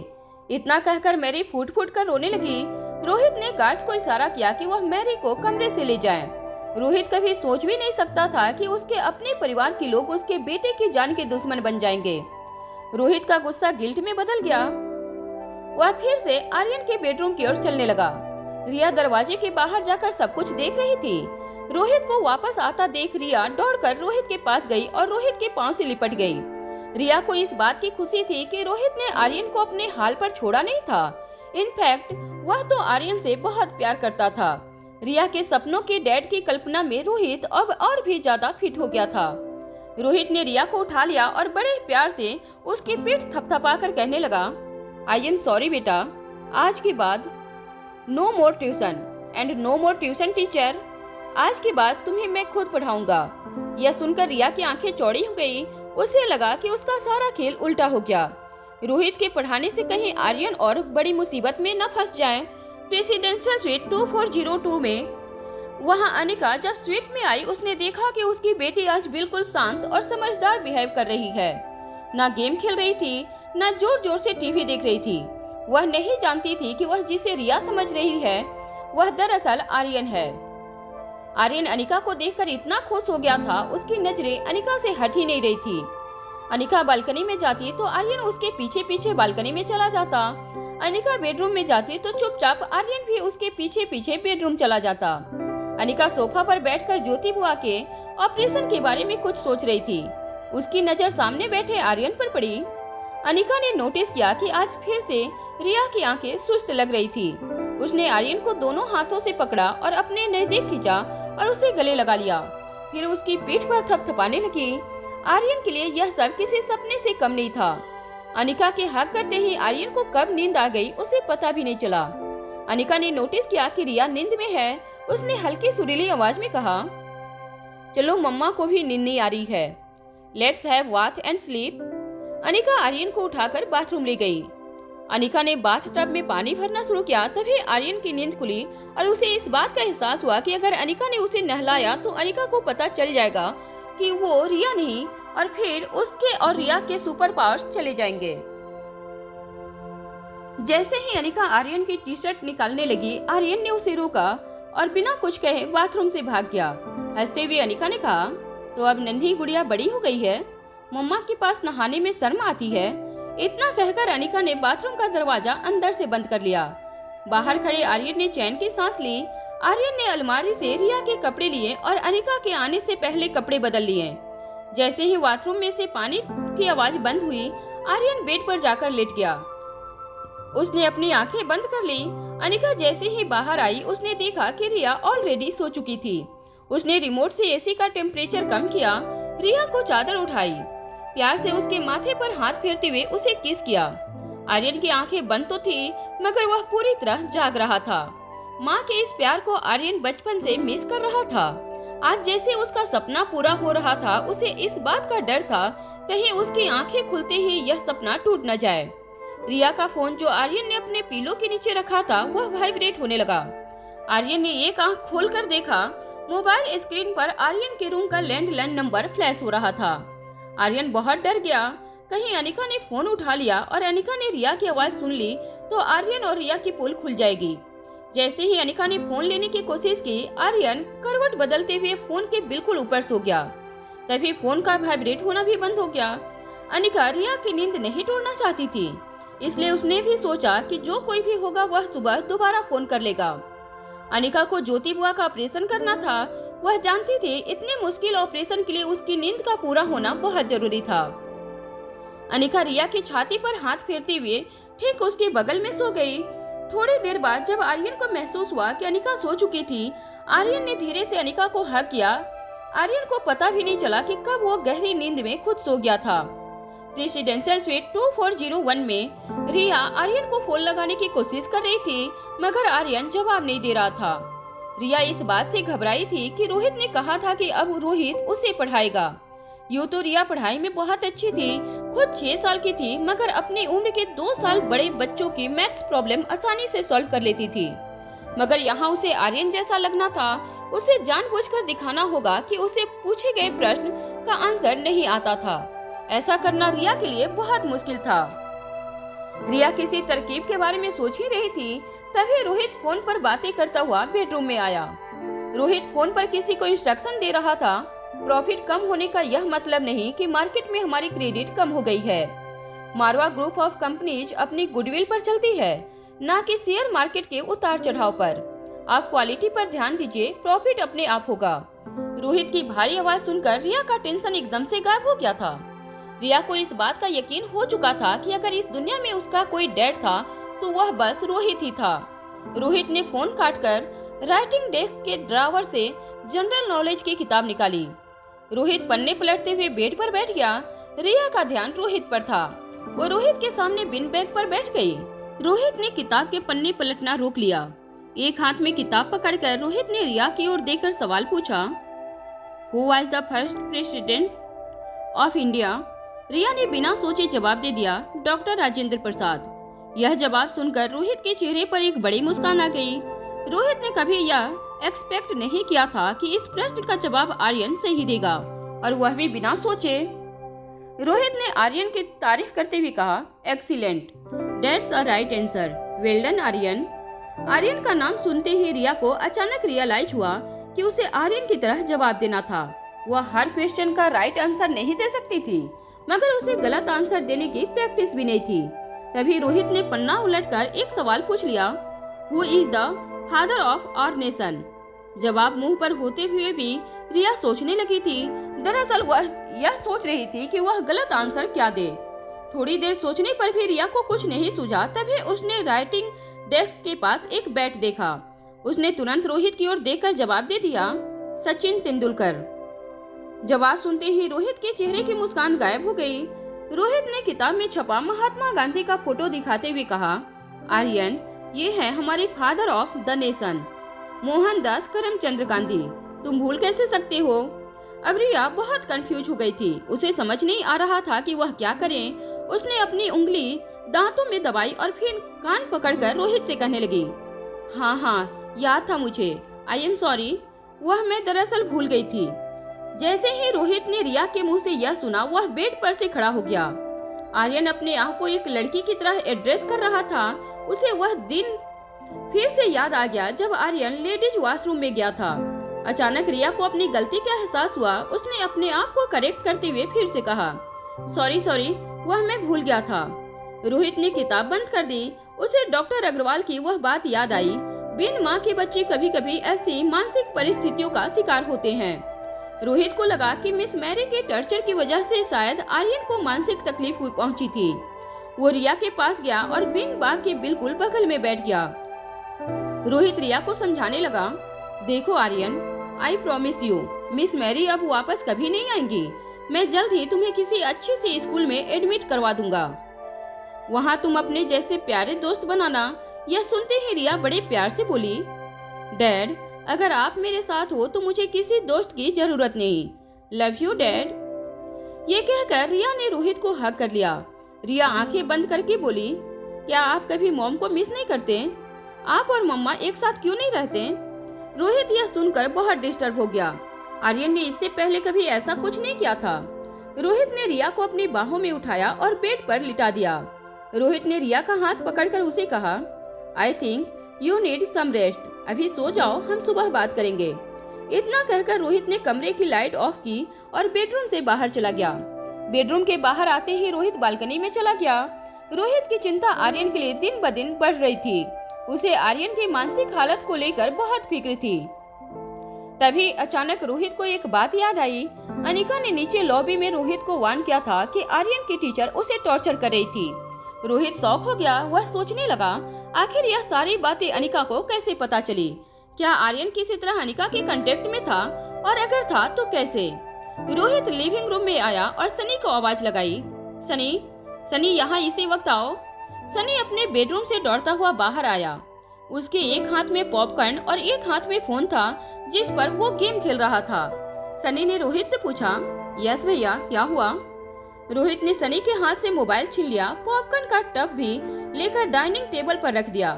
इतना कहकर मैरी फूट फूट कर रोने लगी। रोहित ने गार्ड्स को इशारा किया कि वह मैरी को कमरे से ले जाएं। रोहित कभी सोच भी नहीं सकता था कि उसके अपने परिवार के लोग उसके बेटे की जान के दुश्मन बन जाएंगे। रोहित का गुस्सा गिल्ट में बदल गया। वह फिर से आर्यन के बेडरूम की ओर चलने लगा। रिया दरवाजे के बाहर जाकर सब कुछ देख रही थी। रोहित को वापस आता देख रिया दौड़कर रोहित के पास गई और रोहित के पांव से लिपट गई। रिया को इस बात की खुशी थी कि रोहित ने आर्यन को अपने हाल पर छोड़ा नहीं था। इनफैक्ट वह तो आर्यन से बहुत प्यार करता था। रिया के सपनों के डैड की कल्पना में रोहित अब और भी ज्यादा फिट हो गया था। रोहित ने रिया को उठा लिया और बड़े प्यार से उसकी पीठ थपथपाकर कहने लगा, आई एम सॉरी बेटा, आज के बाद no more tuition and no more tuition teacher. आज के बाद तुम्हें मैं खुद पढ़ाऊंगा। यह सुनकर रिया की आंखें चौड़ी हो गई। उसे लगा कि उसका सारा खेल उल्टा हो गया। रोहित के पढ़ाने से कहीं आर्यन और बड़ी मुसीबत में न फंस जाए। प्रेसिडेंशियल स्वीट 2402 में वहां अनिका जब स्वीट में आई, उसने देखा कि उसकी बेटी आज बिल्कुल शांत और समझदार बिहेव कर रही है। ना गेम खेल रही थी, ना जोर जोर से टीवी देख रही थी। वह नहीं जानती थी कि वह जिसे रिया समझ रही है वह दरअसल आर्यन है। आर्यन अनिका को देखकर इतना खुश हो गया था, उसकी नजरें अनिका से हट ही नहीं रही थी। अनिका बालकनी में जाती तो आर्यन उसके पीछे पीछे बालकनी में चला जाता। अनिका बेडरूम में जाती तो चुपचाप आर्यन भी उसके पीछे पीछे बेडरूम चला जाता। अनिका सोफा पर बैठकर ज्योति बुआ के ऑपरेशन के बारे में कुछ सोच रही थी। उसकी नजर सामने बैठे आर्यन पर पड़ी। अनिका ने नोटिस किया कि आज फिर से रिया की आंखें सुस्त लग रही थी। उसने आर्यन को दोनों हाथों से पकड़ा और अपने नजदीक खींचा और उसे गले लगा लिया। फिर उसकी पीठ पर थपथपाने लगी। आर्यन के लिए यह सब किसी सपने से कम नहीं था। अनिका के हक करते ही आर्यन को कब नींद आ गई उसे पता भी नहीं चला। अनिका ने नोटिस किया कि रिया नींद में है। उसने हल्की सुरीली आवाज में कहा, चलो मम्मा को भी नींद नहीं आ रही है, let's have bath and sleep. Anika Aryan को उठाकर बाथरूम ले गई। अनिका ने बाथ टब में पानी भरना शुरू किया। तभी आर्यन की नींद खुली और उसे इस बात का एहसास हुआ कि अगर अनिका ने उसे नहलाया तो अनिका को पता चल जाएगा कि वो रिया नहीं, और फिर उसके और रिया के सुपर पावर्स चले जाएंगे। जैसे ही अनिका आर्यन की टी शर्ट निकालने लगी, आर्यन ने उसे रोका और बिना कुछ कहे बाथरूम से भाग गया। हंसते हुए अनिका ने कहा, तो अब नन्ही गुड़िया बड़ी हो गई है, मम्मा के पास नहाने में शर्म आती है। इतना कहकर अनिका ने बाथरूम का दरवाजा अंदर से बंद कर लिया। बाहर खड़े आर्यन ने चैन की सांस ली। आर्यन ने अलमारी से रिया के कपड़े लिए और अनिका के आने से पहले कपड़े बदल लिए। जैसे ही बाथरूम में से पानी की आवाज बंद हुई, आर्यन बेड पर जाकर लेट गया। उसने अपनी आंखें बंद कर ली। अनिका जैसे ही बाहर आई, उसने देखा कि रिया ऑलरेडी सो चुकी थी। उसने रिमोट से एसी का टेम्परेचर कम किया, रिया को चादर उठाई, प्यार से उसके माथे पर हाथ फेरते हुए उसे किस किया। आर्यन की आंखें बंद तो थी, मगर वह पूरी तरह जाग रहा था। माँ के इस प्यार को आर्यन बचपन से मिस कर रहा था। आज जैसे उसका सपना पूरा हो रहा था, उसे इस बात का डर था कहीं उसकी आंखें खुलते ही यह सपना टूट न जाए। रिया का फोन जो आर्यन ने अपने पीलो के नीचे रखा था वह वाइब्रेट होने लगा। आर्यन ने एक आंख खोलकर देखा, मोबाइल स्क्रीन पर आर्यन के रूम का लैंडलाइन नंबर फ्लैश हो रहा था। आर्यन बहुत डर गया, कहीं अनिका ने फोन उठा लिया और अनिका ने रिया की आवाज सुन ली तो आर्यन और रिया की पोल खुल जाएगी। जैसे ही अनिका ने फोन लेने की कोशिश की, आर्यन करवट बदलते हुए फोन के बिल्कुल ऊपर सो गया। तभी फोन का वाइब्रेट होना भी बंद हो गया। अनिका रिया की नींद नहीं तोड़ना चाहती थी, इसलिए उसने भी सोचा कि जो कोई भी होगा वह सुबह दोबारा फोन कर लेगा। अनिका को ज्योति बुआ का ऑपरेशन करना था। वह जानती थी इतने मुश्किल ऑपरेशन के लिए उसकी नींद का पूरा होना बहुत जरूरी था। अनिका रिया की छाती पर हाथ फेरते हुए ठीक उसके बगल में सो गई। थोड़ी देर बाद जब आर्यन को महसूस हुआ कि अनिका सो चुकी थी, आर्यन ने धीरे से अनिका को हग किया। आर्यन को पता भी नहीं चला कि कब वो गहरी नींद में खुद सो गया था। रेसिडेंशियल स्वीट 2401 में रिया आर्यन को फोन लगाने की कोशिश कर रही थी, मगर आर्यन जवाब नहीं दे रहा था। रिया इस बात से घबराई थी कि रोहित ने कहा था कि अब रोहित उसे पढ़ाएगा। यूँ तो रिया पढ़ाई में बहुत अच्छी थी, खुद 6 साल की थी, मगर अपनी उम्र के 2 साल बड़े बच्चों की मैथ्स प्रॉब्लम आसानी से सॉल्व कर लेती थी। मगर यहाँ उसे आर्यन जैसा लगना था। उसे जानबूझकर दिखाना होगा कि उसे पूछे गए प्रश्न का आंसर नहीं आता था। ऐसा करना रिया के लिए बहुत मुश्किल था। रिया किसी तरकीब के बारे में सोच ही रही थी, तभी रोहित फोन पर बातें करता हुआ बेडरूम में आया। रोहित फोन पर किसी को इंस्ट्रक्शन दे रहा था। प्रॉफिट कम होने का यह मतलब नहीं कि मार्केट में हमारी क्रेडिट कम हो गई है। मारवा ग्रुप ऑफ कंपनीज अपनी गुडविल पर चलती है, न कि शेयर मार्केट के उतार चढ़ाव पर। आप क्वालिटी पर ध्यान दीजिए, प्रॉफिट अपने आप होगा। रोहित की भारी आवाज सुनकर रिया का टेंशन एकदम से गायब हो गया था। रिया को इस बात का यकीन हो चुका था कि अगर इस दुनिया में उसका कोई डैड था तो वह बस रोहित ही था। रोहित ने फोन काटकर राइटिंग डेस्क के ड्रावर से जनरल नॉलेज की किताब निकाली। रोहित पन्ने पलटते हुए बेड पर बैठ गया। रिया का ध्यान रोहित पर था। वो रोहित के सामने बिन बैग पर बैठ गई। रोहित ने किताब के पन्ने पलटना रोक लिया। एक हाथ में किताब पकड़कर रोहित ने रिया की ओर देखकर सवाल पूछा, who was the first president of India? Riya ने बिना सोचे जवाब दे दिया, डॉक्टर राजेंद्र प्रसाद। यह जवाब सुनकर रोहित के चेहरे पर एक बड़ी मुस्कान आ गई। रोहित ने कभी यह एक्सपेक्ट नहीं किया था कि इस प्रश्न का जवाब आर्यन सही देगा, और वह भी बिना सोचे। रोहित ने आर्यन की तारीफ करते हुए कहा, excellent, that's a right answer, well done Aryan. Aryan का नाम सुनते ही रिया को अचानक रियलाइज हुआ कि उसे आर्यन की तरह जवाब देना था। वह हर क्वेश्चन का राइट आंसर नहीं दे सकती थी, मगर उसे गलत आंसर देने की प्रैक्टिस भी नहीं थी। तभी रोहित ने पन्ना उलटकर एक सवाल पूछ लिया, who is the father of our nation? जवाब मुंह पर होते हुए भी रिया सोचने लगी थी। दरअसल वह यह सोच रही थी कि वह गलत आंसर क्या दे। थोड़ी देर सोचने पर भी रिया को कुछ नहीं सूझा। तभी उसने राइटिंग डेस्क के पास एक बैट देखा। उसने तुरंत रोहित की ओर देखकर जवाब दे दिया, सचिन तेंदुलकर। जवाब सुनते ही रोहित के चेहरे की मुस्कान गायब हो गई। रोहित ने किताब में छपा महात्मा गांधी का फोटो दिखाते हुए कहा, आर्यन, ये है हमारे father of the nation, Mohandas Karamchand Gandhi. तुम भूल कैसे सकते हो? अब रिया बहुत कंफ्यूज हो गई थी। उसे समझ नहीं आ रहा था कि वह क्या करे। उसने अपनी उंगली दांतों में दबाई और फिर कान पकड़कर रोहित से कहने लगी, हाँ, याद था मुझे, आई एम सॉरी, वह मैं दरअसल भूल गई थी। जैसे ही रोहित ने रिया के मुंह से यह सुना, वह बेड पर से खड़ा हो गया। आर्यन अपने आप को एक लड़की की तरह एड्रेस कर रहा था। उसे वह दिन फिर से याद आ गया जब आर्यन लेडीज वॉशरूम में गया था। अचानक रिया को अपनी गलती का एहसास हुआ। उसने अपने आप को करेक्ट करते हुए फिर से कहा, सॉरी, वह मैं भूल गया था। रोहित ने किताब बंद कर दी। उसे डॉक्टर अग्रवाल की वह बात याद आई, बिन माँ के बच्चे कभी कभी ऐसी मानसिक परिस्थितियों का शिकार होते हैं। रोहित को लगा कि मिस मैरी के टॉर्चर की वजह से शायद आर्यन को मानसिक तकलीफ पहुंची थी। वो रिया के पास गया और बिन बाग के बिल्कुल बगल में बैठ गया। रोहित रिया को समझाने लगा, देखो Aryan, I promise you, miss Mary अब वापस कभी नहीं आएंगी। मैं जल्द ही तुम्हें किसी अच्छे से स्कूल में एडमिट करवा दूंगा, वहाँ तुम अपने जैसे प्यारे दोस्त बनाना। यह सुनते ही रिया बड़े प्यार से बोली, डैड, अगर आप मेरे साथ हो तो मुझे किसी दोस्त की जरूरत नहीं। Love you dad. ये कहकर रिया ने रोहित को हग कर लिया। रिया आंखें बंद करके बोली, क्या आप कभी मॉम को मिस नहीं करते? आप और मम्मा एक साथ क्यों नहीं रहते? रोहित यह सुनकर बहुत डिस्टर्ब हो गया। आर्यन ने इससे पहले कभी ऐसा कुछ नहीं किया था। रोहित ने रिया को अपनी बाहों में उठाया और बेड पर लिटा दिया। रोहित ने रिया का हाथ पकड़कर उसे कहा, I think you need some rest, अभी सो जाओ, हम सुबह बात करेंगे। इतना कहकर रोहित ने कमरे की लाइट ऑफ की और बेडरूम से बाहर चला गया। बेडरूम के बाहर आते ही रोहित बालकनी में चला गया। रोहित की चिंता आर्यन के लिए दिन ब दिन बढ़ रही थी। उसे आर्यन की मानसिक हालत को लेकर बहुत फिक्र थी। तभी अचानक रोहित को एक बात याद आई। अनिका ने नीचे लॉबी में रोहित को वार्न किया था कि आर्यन की टीचर उसे टॉर्चर कर रही थी। रोहित शॉक हो गया। वह सोचने लगा, आखिर यह सारी बातें अनिका को कैसे पता चली? क्या आर्यन किसी तरह अनिका के कांटेक्ट में था, और अगर था तो कैसे? रोहित लिविंग रूम में आया और सनी को आवाज लगाई, सनी, सनी यहाँ इसी वक्त आओ। सनी अपने बेडरूम से दौड़ता हुआ बाहर आया। उसके एक हाथ में पॉपकॉर्न और एक हाथ में फोन था जिस पर वो गेम खेल रहा था। सनी ने रोहित से पूछा, यस भैया, क्या हुआ? रोहित ने सनी के हाथ से मोबाइल छीन लिया, पॉपकॉर्न का टब भी लेकर डाइनिंग टेबल पर रख दिया।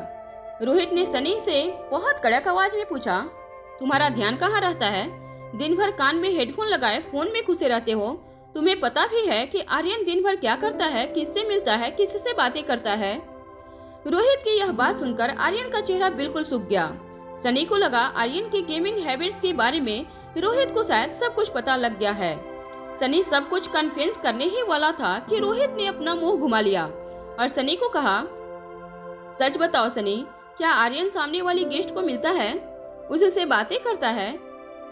रोहित ने सनी से बहुत कड़क आवाज में पूछा, तुम्हारा ध्यान कहाँ रहता है? दिन भर कान में हेडफोन लगाए फोन में घुसे रहते हो। तुम्हें पता भी है कि आर्यन दिन भर क्या करता है, किससे मिलता है, किससे बातें करता है? रोहित की यह बात सुनकर आर्यन का चेहरा बिल्कुल सूख गया। सनी को लगा आर्यन की गेमिंग हैबिट्स के बारे में रोहित को शायद सब कुछ पता लग गया है। सनी सब कुछ कन्फेस करने ही वाला था कि रोहित ने अपना मुंह घुमा लिया और सनी को कहा, सच बताओ सनी, क्या आर्यन सामने वाली गेस्ट को मिलता है, उससे बातें करता है?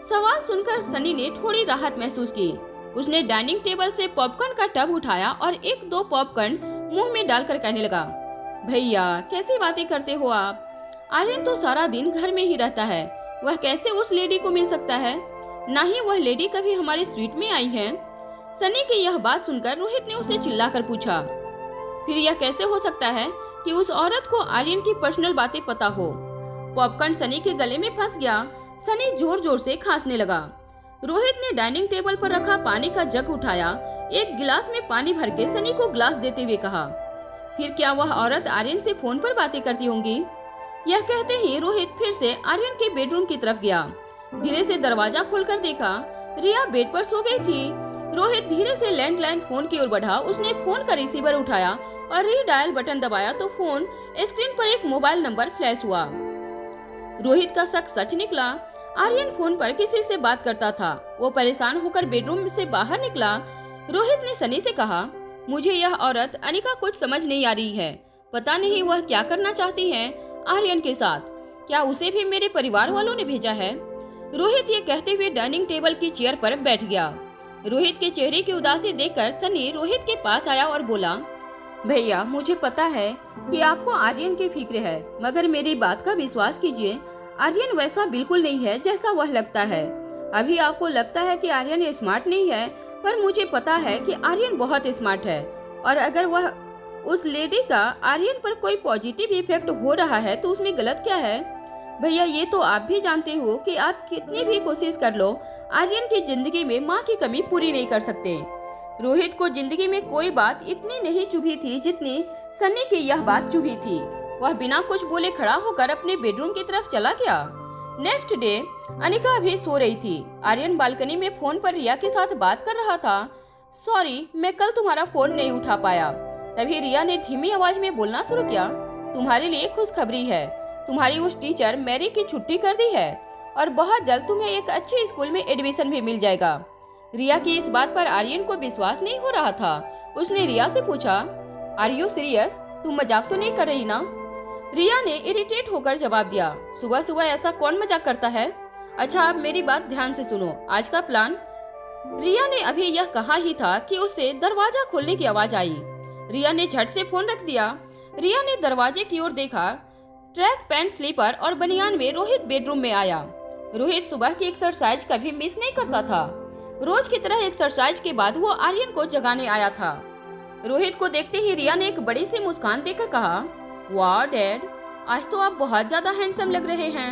सवाल सुनकर सनी ने थोड़ी राहत महसूस की। उसने डाइनिंग टेबल से पॉपकॉर्न का टब उठाया और एक दो पॉपकॉर्न मुंह में डालकर कहने लगा, भैया कैसी बातें करते हो आप? आर्यन तो सारा दिन घर में ही रहता है, वह कैसे उस लेडी को मिल सकता है? ना ही वह लेडी कभी हमारे स्वीट में आई है। सनी की यह बात सुनकर रोहित ने उसे चिल्लाकर पूछा, फिर यह कैसे हो सकता है कि उस औरत को आर्यन की पर्सनल बातें पता हो? पॉपकॉर्न सनी के गले में फंस गया। सनी जोर जोर से खांसने लगा। रोहित ने डाइनिंग टेबल पर रखा पानी का जग उठाया, एक गिलास में पानी भर के सनी को ग्लास देते हुए कहा, फिर क्या वह औरत आर्यन से फोन पर बातें करती होंगी? यह कहते ही रोहित फिर से आर्यन के बेडरूम की तरफ गया। धीरे से दरवाजा खोलकर देखा, रिया बेड पर सो गई थी। रोहित धीरे से लैंडलाइन फोन की ओर बढ़ा। उसने फोन का रिसीवर उठाया और रीडायल बटन दबाया तो फोन स्क्रीन पर एक मोबाइल नंबर फ्लैश हुआ। रोहित का शक सच निकला। आर्यन फोन पर किसी से बात करता था। वो परेशान होकर बेडरूम से बाहर निकला। रोहित ने सनी से कहा, मुझे यह औरत अनिका कुछ समझ नहीं आ रही है। पता नहीं वह क्या करना चाहती है आर्यन के साथ। क्या उसे भी मेरे परिवार वालों ने भेजा है? रोहित ये कहते हुए डाइनिंग टेबल की चेयर पर बैठ गया। रोहित के चेहरे की उदासी देखकर सनी रोहित के पास आया और बोला, भैया मुझे पता है कि आपको आर्यन की फिक्र है, मगर मेरी बात का विश्वास कीजिए, आर्यन वैसा बिल्कुल नहीं है जैसा वह लगता है। अभी आपको लगता है कि आर्यन स्मार्ट नहीं है, पर मुझे पता है कि आर्यन बहुत स्मार्ट है। और अगर वह उस लेडी का आर्यन पर कोई पॉजिटिव इफेक्ट हो रहा है तो उसमें गलत क्या है? भैया ये तो आप भी जानते हो कि आप कितनी भी कोशिश कर लो, आर्यन की जिंदगी में माँ की कमी पूरी नहीं कर सकते। रोहित को जिंदगी में कोई बात इतनी नहीं चुभी थी जितनी सनी की यह बात चुभी थी। वह बिना कुछ बोले खड़ा होकर अपने बेडरूम की तरफ चला गया। नेक्स्ट डे अनिका अभी सो रही थी। आर्यन बालकनी में फोन पर रिया के साथ बात कर रहा था। सॉरी, मैं कल तुम्हारा फोन नहीं उठा पाया। तभी रिया ने धीमी आवाज में बोलना शुरू किया, तुम्हारे लिए खुशखबरी है, तुम्हारी उस टीचर मैरी की छुट्टी कर दी है और बहुत जल्द तुम्हें एक अच्छे स्कूल में एडमिशन भी मिल जाएगा। रिया की इस बात पर आर्यन को विश्वास नहीं हो रहा था। उसने रिया से पूछा, आर यू सीरियस? तुम मजाक तो नहीं कर रही ना? रिया ने इरिटेट होकर जवाब दिया, सुबह सुबह ऐसा कौन मजाक करता है? अच्छा अब मेरी बात ध्यान से सुनो, आज का प्लान। रिया ने अभी यह कहा ही था कि उसे दरवाजा खोलने की आवाज आई। रिया ने झट से फोन रख दिया। रिया ने दरवाजे की ओर देखा। ट्रैक पैंट, स्लीपर और बनियान में रोहित बेडरूम में आया। रोहित सुबह की एक्सरसाइज कभी मिस नहीं करता था। रोज की तरह एक्सरसाइज के बाद वो आर्यन को जगाने आया था। रोहित को देखते ही रिया ने एक बड़ी सी मुस्कान देकर कहा, वाह डैड, आज तो आप बहुत ज्यादा हैंडसम लग रहे हैं।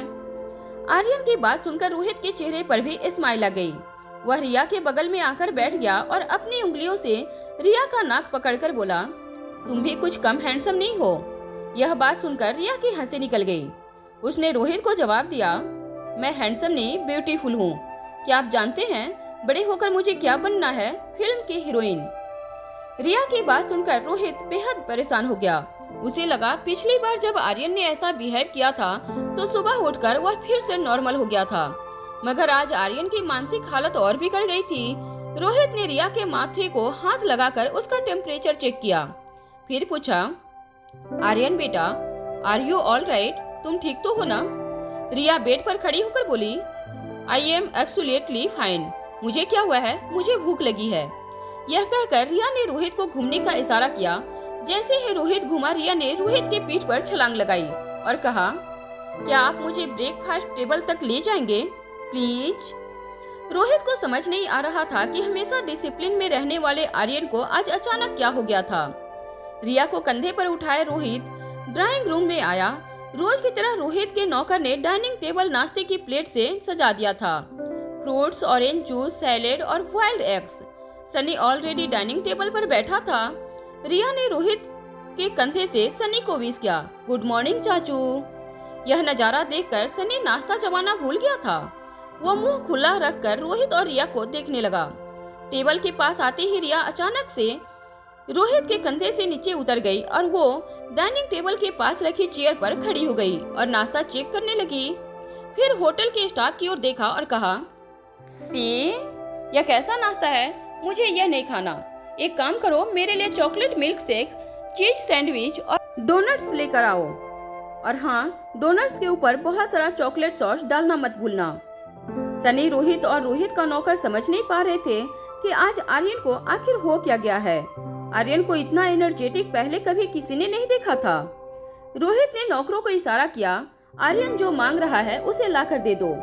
आर्यन की बात सुनकर रोहित के चेहरे पर भी स्माइल आ गई। वह रिया के बगल में आकर बैठ गया और अपनी उंगलियों से रिया का नाक पकड़कर बोला, तुम भी कुछ कम हैंडसम नहीं हो। यह बात सुनकर रिया की हंसी निकल गई। उसने रोहित को जवाब दिया, मैं हैंडसम नहीं ब्यूटीफुल हूँ। क्या आप जानते हैं बड़े होकर मुझे क्या बनना है? फिल्म की हीरोइन। रिया की बात सुनकर रोहित बेहद परेशान हो गया। उसे लगा पिछली बार जब आर्यन ने ऐसा बिहेव किया था तो सुबह उठकर वह फिर से नॉर्मल हो गया था, मगर आज आर्यन की मानसिक हालत और बिगड़ गई थी। रोहित ने रिया के माथे को हाथ लगाकर उसका टेम्परेचर चेक किया, फिर पूछा, आर्यन बेटा, आर यू ऑल राइट? तुम ठीक तो हो ना? रिया बेड पर खड़ी होकर बोली, आई एम एब्सोल्युटली फाइन। मुझे क्या हुआ है? मुझे भूख लगी है। यह कहकर रिया ने रोहित को घूमने का इशारा किया। जैसे ही रोहित घुमा, रिया ने रोहित की पीठ पर छलांग लगाई और कहा, क्या आप मुझे ब्रेकफास्ट टेबल तक ले जाएंगे प्लीज? रोहित को समझ नहीं आ रहा था कि हमेशा डिसिप्लिन में रहने वाले आर्यन को आज अचानक क्या हो गया था। रिया को कंधे पर उठाए रोहित ड्राइंग रूम में आया। रोज की तरह रोहित के नौकर ने डाइनिंग टेबल नाश्ते की प्लेट से सजा दिया था। फ्रूट्स, ऑरेंज जूस, सैलेड और boiled eggs. Sunny already dining table पर बैठा था। रिया ने रोहित के कंधे से सनी को विश किया, गुड मॉर्निंग चाचू। यह नजारा देखकर सनी नाश्ता चबाना भूल गया था। वो मुंह खुला रखकर रोहित और रिया को देखने लगा। टेबल के पास आते ही रिया अचानक से रोहित के कंधे से नीचे उतर गई और वो डाइनिंग टेबल के पास रखी चेयर पर खड़ी हो गई और नाश्ता चेक करने लगी। फिर होटल के स्टाफ की ओर देखा और कहा, सी, यह कैसा नाश्ता है? मुझे यह नहीं खाना। एक काम करो, मेरे लिए chocolate milk shake, cheese sandwich और डोनट्स लेकर आओ। और हाँ, डोनट्स के ऊपर बहुत सारा चॉकलेट सॉस डालना मत भूलना। सनी, रोहित और रोहित का नौकर समझ नहीं पा रहे थे कि आज आर्यन को आखिर हो क्या गया है। आर्यन को इतना एनर्जेटिक पहले कभी किसी ने नहीं देखा था। रोहित ने नौकरों को इशारा किया, आर्यन जो मांग रहा है उसे लाकर दे दो।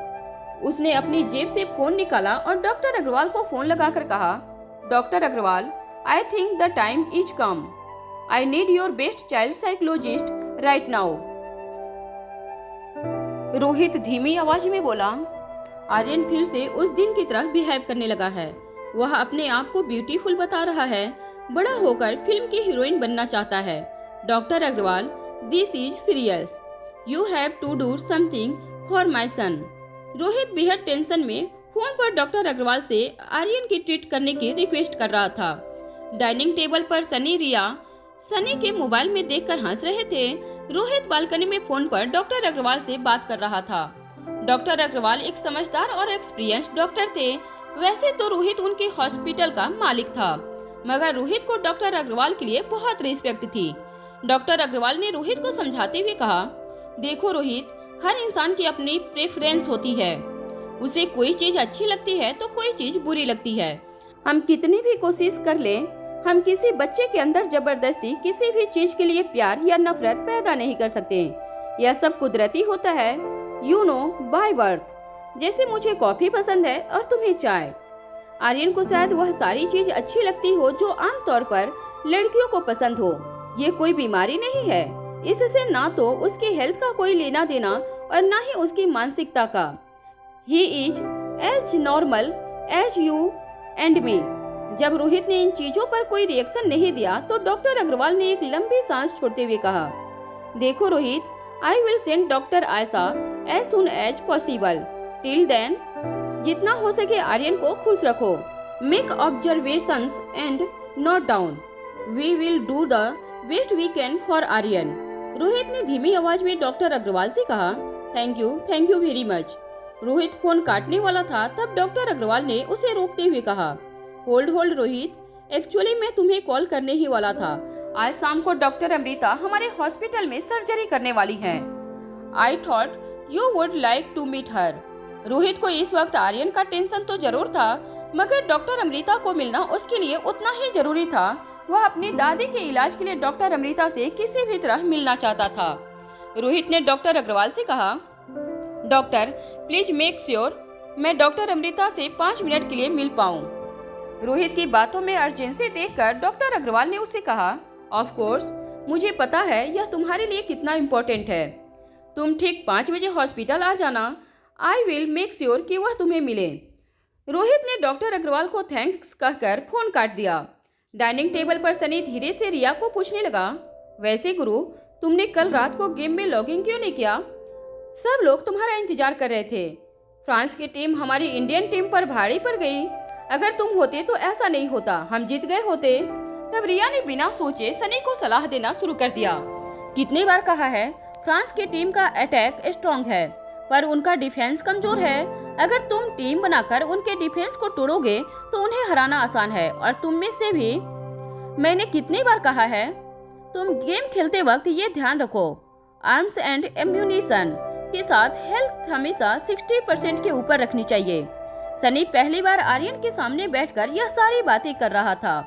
उसने अपनी जेब से फोन निकाला और डॉक्टर अग्रवाल को फोन लगाकर कहा, doctor Agarwal, I think the time is come. I need your best child psychologist right now. Rohit धीमी आवाज में बोला। आर्यन फिर से उस दिन की तरह बिहेव करने लगा है। वह अपने आप को ब्यूटीफुल बता रहा है, बड़ा होकर फिल्म की हीरोइन बनना चाहता है। Doctor Agrawal, this is serious. You have to do something for my son. Rohit बेहद टेंशन में फोन पर डॉक्टर अग्रवाल से आर्यन की ट्रीट करने की रिक्वेस्ट कर रहा था। डाइनिंग टेबल पर सनी, रिया सनी के मोबाइल में देखकर हंस रहे थे। रोहित बालकनी में फोन पर डॉक्टर अग्रवाल से बात कर रहा था। डॉक्टर अग्रवाल एक समझदार और एक्सपीरियंस्ड डॉक्टर थे। वैसे तो रोहित उनके हॉस्पिटल का मालिक था, मगर रोहित को डॉक्टर अग्रवाल के लिए बहुत रिस्पेक्ट थी। डॉक्टर अग्रवाल ने रोहित को समझाते हुए कहा, देखो रोहित, हर इंसान की अपनी प्रेफरेंस होती है। उसे कोई चीज अच्छी लगती है तो कोई चीज बुरी लगती है। हम कितनी भी कोशिश कर लें, हम किसी बच्चे के अंदर जबरदस्ती किसी भी चीज के लिए प्यार या नफरत पैदा नहीं कर सकते। यह सब कुदरती होता है, यू नो, बाय बर्थ। जैसे मुझे कॉफी पसंद है और तुम्हें चाय। आर्यन को शायद वह सारी चीज अच्छी लगती हो जो आमतौर पर लड़कियों को पसंद हो। ये कोई बीमारी नहीं है। इससे ना तो उसकी हेल्थ का कोई लेना देना और ना ही उसकी मानसिकता का। He is as normal as you and me. जब रोहित ने इन चीजों पर कोई रिएक्शन नहीं दिया तो डॉक्टर अग्रवाल ने एक लंबी सांस छोड़ते हुए कहा, देखो Rohit, I will send doctor Ayesha as soon as possible. Till then, जितना हो सके आर्यन को खुश रखो। Make observations and note down. We will do the best we can for Aryan. Rohit ने धीमी आवाज में डॉक्टर अग्रवाल से कहा, thank you very much. Rohit phone काटने वाला था तब डॉक्टर अग्रवाल ने उसे रोकते हुए कहा, होल्ड रोहित, एक्चुअली मैं तुम्हें कॉल करने ही वाला था। आज शाम को डॉक्टर अमृता हमारे हॉस्पिटल में सर्जरी करने वाली हैं। I thought you would like to meet her. Rohit को इस वक्त आर्यन का टेंशन तो जरूर था, मगर डॉक्टर अमृता को मिलना उसके लिए उतना ही जरूरी था। वह अपनी दादी के इलाज के लिए डॉक्टर अमृता से किसी भी तरह मिलना चाहता था। रोहित ने डॉक्टर अग्रवाल से कहा, डॉक्टर प्लीज मेक श्योर मैं डॉक्टर अमृता से 5 मिनट के लिए मिल पाऊं। रोहित की बातों में अर्जेंसी देखकर डॉक्टर अग्रवाल ने उससे कहा, ऑफ कोर्स, मुझे पता है यह तुम्हारे लिए कितना इम्पोर्टेंट है। तुम ठीक 5 बजे हॉस्पिटल आ जाना। आई विल मेक श्योर कि वह तुम्हें मिले। रोहित ने डॉक्टर अग्रवाल को थैंक्स कहकर फोन काट दिया। डाइनिंग टेबल पर सनी धीरे से रिया को पूछने लगा, वैसे गुरु, तुमने कल रात को गेम में लॉगिन क्यों नहीं किया? सब लोग तुम्हारा इंतजार कर रहे थे। फ्रांस की टीम हमारी इंडियन टीम पर भारी पड़ गई। अगर तुम होते तो ऐसा नहीं होता, हम जीत गए होते। तब रिया ने बिना सोचे सनी को सलाह देना शुरू कर दिया। कितनी बार कहा है, फ्रांस की टीम का अटैक स्ट्रॉन्ग है पर उनका डिफेंस कमजोर है। अगर तुम टीम बनाकर उनके डिफेंस को तोड़ोगे तो उन्हें हराना आसान है। और तुम में से भी मैंने कितनी बार कहा है, तुम गेम खेलते वक्त ये ध्यान रखो, आर्म्स एंड एम्यूनिशन, के साथ हेल्थ हमेशा 60% के ऊपर रखनी चाहिए। सनी पहली बार आर्यन के सामने बैठकर यह सारी बातें कर रहा था।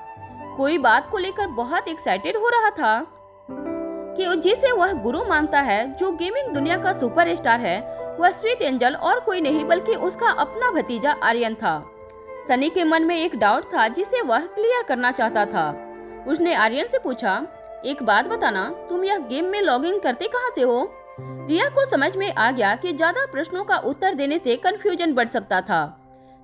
कोई बात को लेकर बहुत एक्साइटेड हो रहा था कि जिसे वह गुरु मानता है, जो गेमिंग दुनिया का सुपरस्टार है, वह स्वीट एंजल और कोई नहीं बल्कि उसका अपना भतीजा आर्यन था। सनी के मन में एक डाउट था जिसे वह क्लियर करना चाहता था। उसने आर्यन से पूछा, एक बात बताना, तुम यह गेम में लॉगिन करते कहाँ से हो? रिया को समझ में आ गया कि ज्यादा प्रश्नों का उत्तर देने से कंफ्यूजन बढ़ सकता था,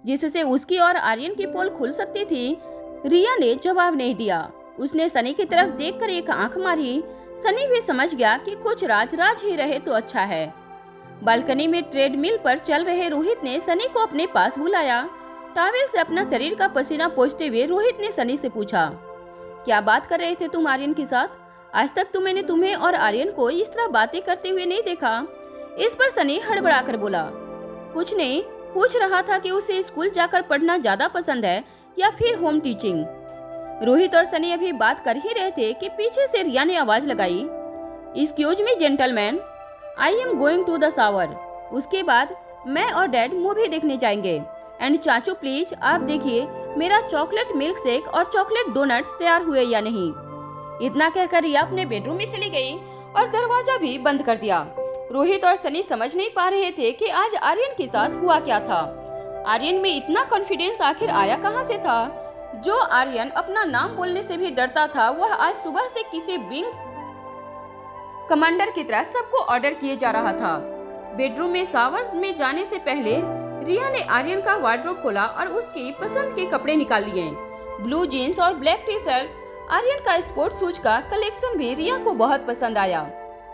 जिससे उसकी और आर्यन की पोल खुल सकती थी। रिया ने जवाब नहीं दिया। उसने सनी की तरफ देखकर एक आंख मारी। सनी भी समझ गया कि कुछ राज ही रहे तो अच्छा है। बालकनी में ट्रेडमिल पर चल रहे रोहित ने सनी को अपने पास बुलाया। टॉवेल से अपना शरीर का पसीना पोंछते हुए रोहित ने सनी से पूछा, क्या बात कर रहे थे तुम आर्यन के साथ? आज तक तो मैंने तुम्हें और आर्यन को इस तरह बातें करते हुए नहीं देखा। इस पर सनी हड़बड़ाकर बोला, कुछ नहीं, पूछ रहा था कि उसे स्कूल जाकर पढ़ना ज्यादा पसंद है या फिर होम टीचिंग। रोहित और सनी अभी बात कर ही रहे थे कि पीछे से रिया ने आवाज लगाई, excuse me gentleman, I am going to the shower. उसके बाद मैं और डैड मूवी देखने जाएंगे। एंड चाचू प्लीज आप देखिए मेरा चॉकलेट मिल्क शेक और चॉकलेट डोनट्स तैयार हुए या नहीं। इतना कहकर रिया अपने बेडरूम में चली गई और दरवाजा भी बंद कर दिया। रोहित और सनी समझ नहीं पा रहे थे कि आज आर्यन के साथ हुआ क्या था। आर्यन में इतना कॉन्फिडेंस आखिर आया कहां से था? जो आर्यन अपना नाम बोलने से भी डरता था, वह आज सुबह से किसी विंग कमांडर की तरह सबको ऑर्डर किए जा रहा था। बेडरूम में शावर में जाने से पहले रिया ने आर्यन का वार्डरोब खोला और उसकी पसंद के कपड़े निकाल लिए। ब्लू जीन्स और ब्लैक टी शर्ट, आर्यन का स्पोर्ट्स शूज का कलेक्शन भी रिया को बहुत पसंद आया।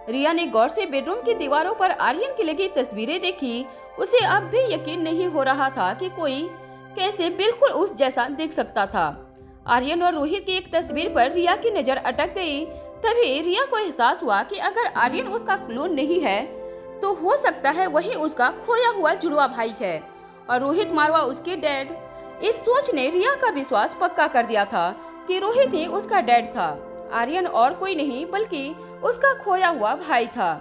रिया ने गौर से बेडरूम की दीवारों पर आर्यन की लगी तस्वीरें देखी। उसे अब भी यकीन नहीं हो रहा था कि कोई कैसे बिल्कुल उस जैसा दिख सकता था। आर्यन और रोहित की एक तस्वीर पर रिया की नजर अटक गई। तभी रिया को एहसास हुआ कि अगर आर्यन उसका क्लोन नहीं है तो हो सकता है वही उसका खोया हुआ जुड़वा भाई है और रोहित मारवा उसके डैड। इस सोच ने रिया का विश्वास पक्का कर दिया था कि रोहित ही उसका डैड था। आर्यन और कोई नहीं बल्कि उसका खोया हुआ भाई था।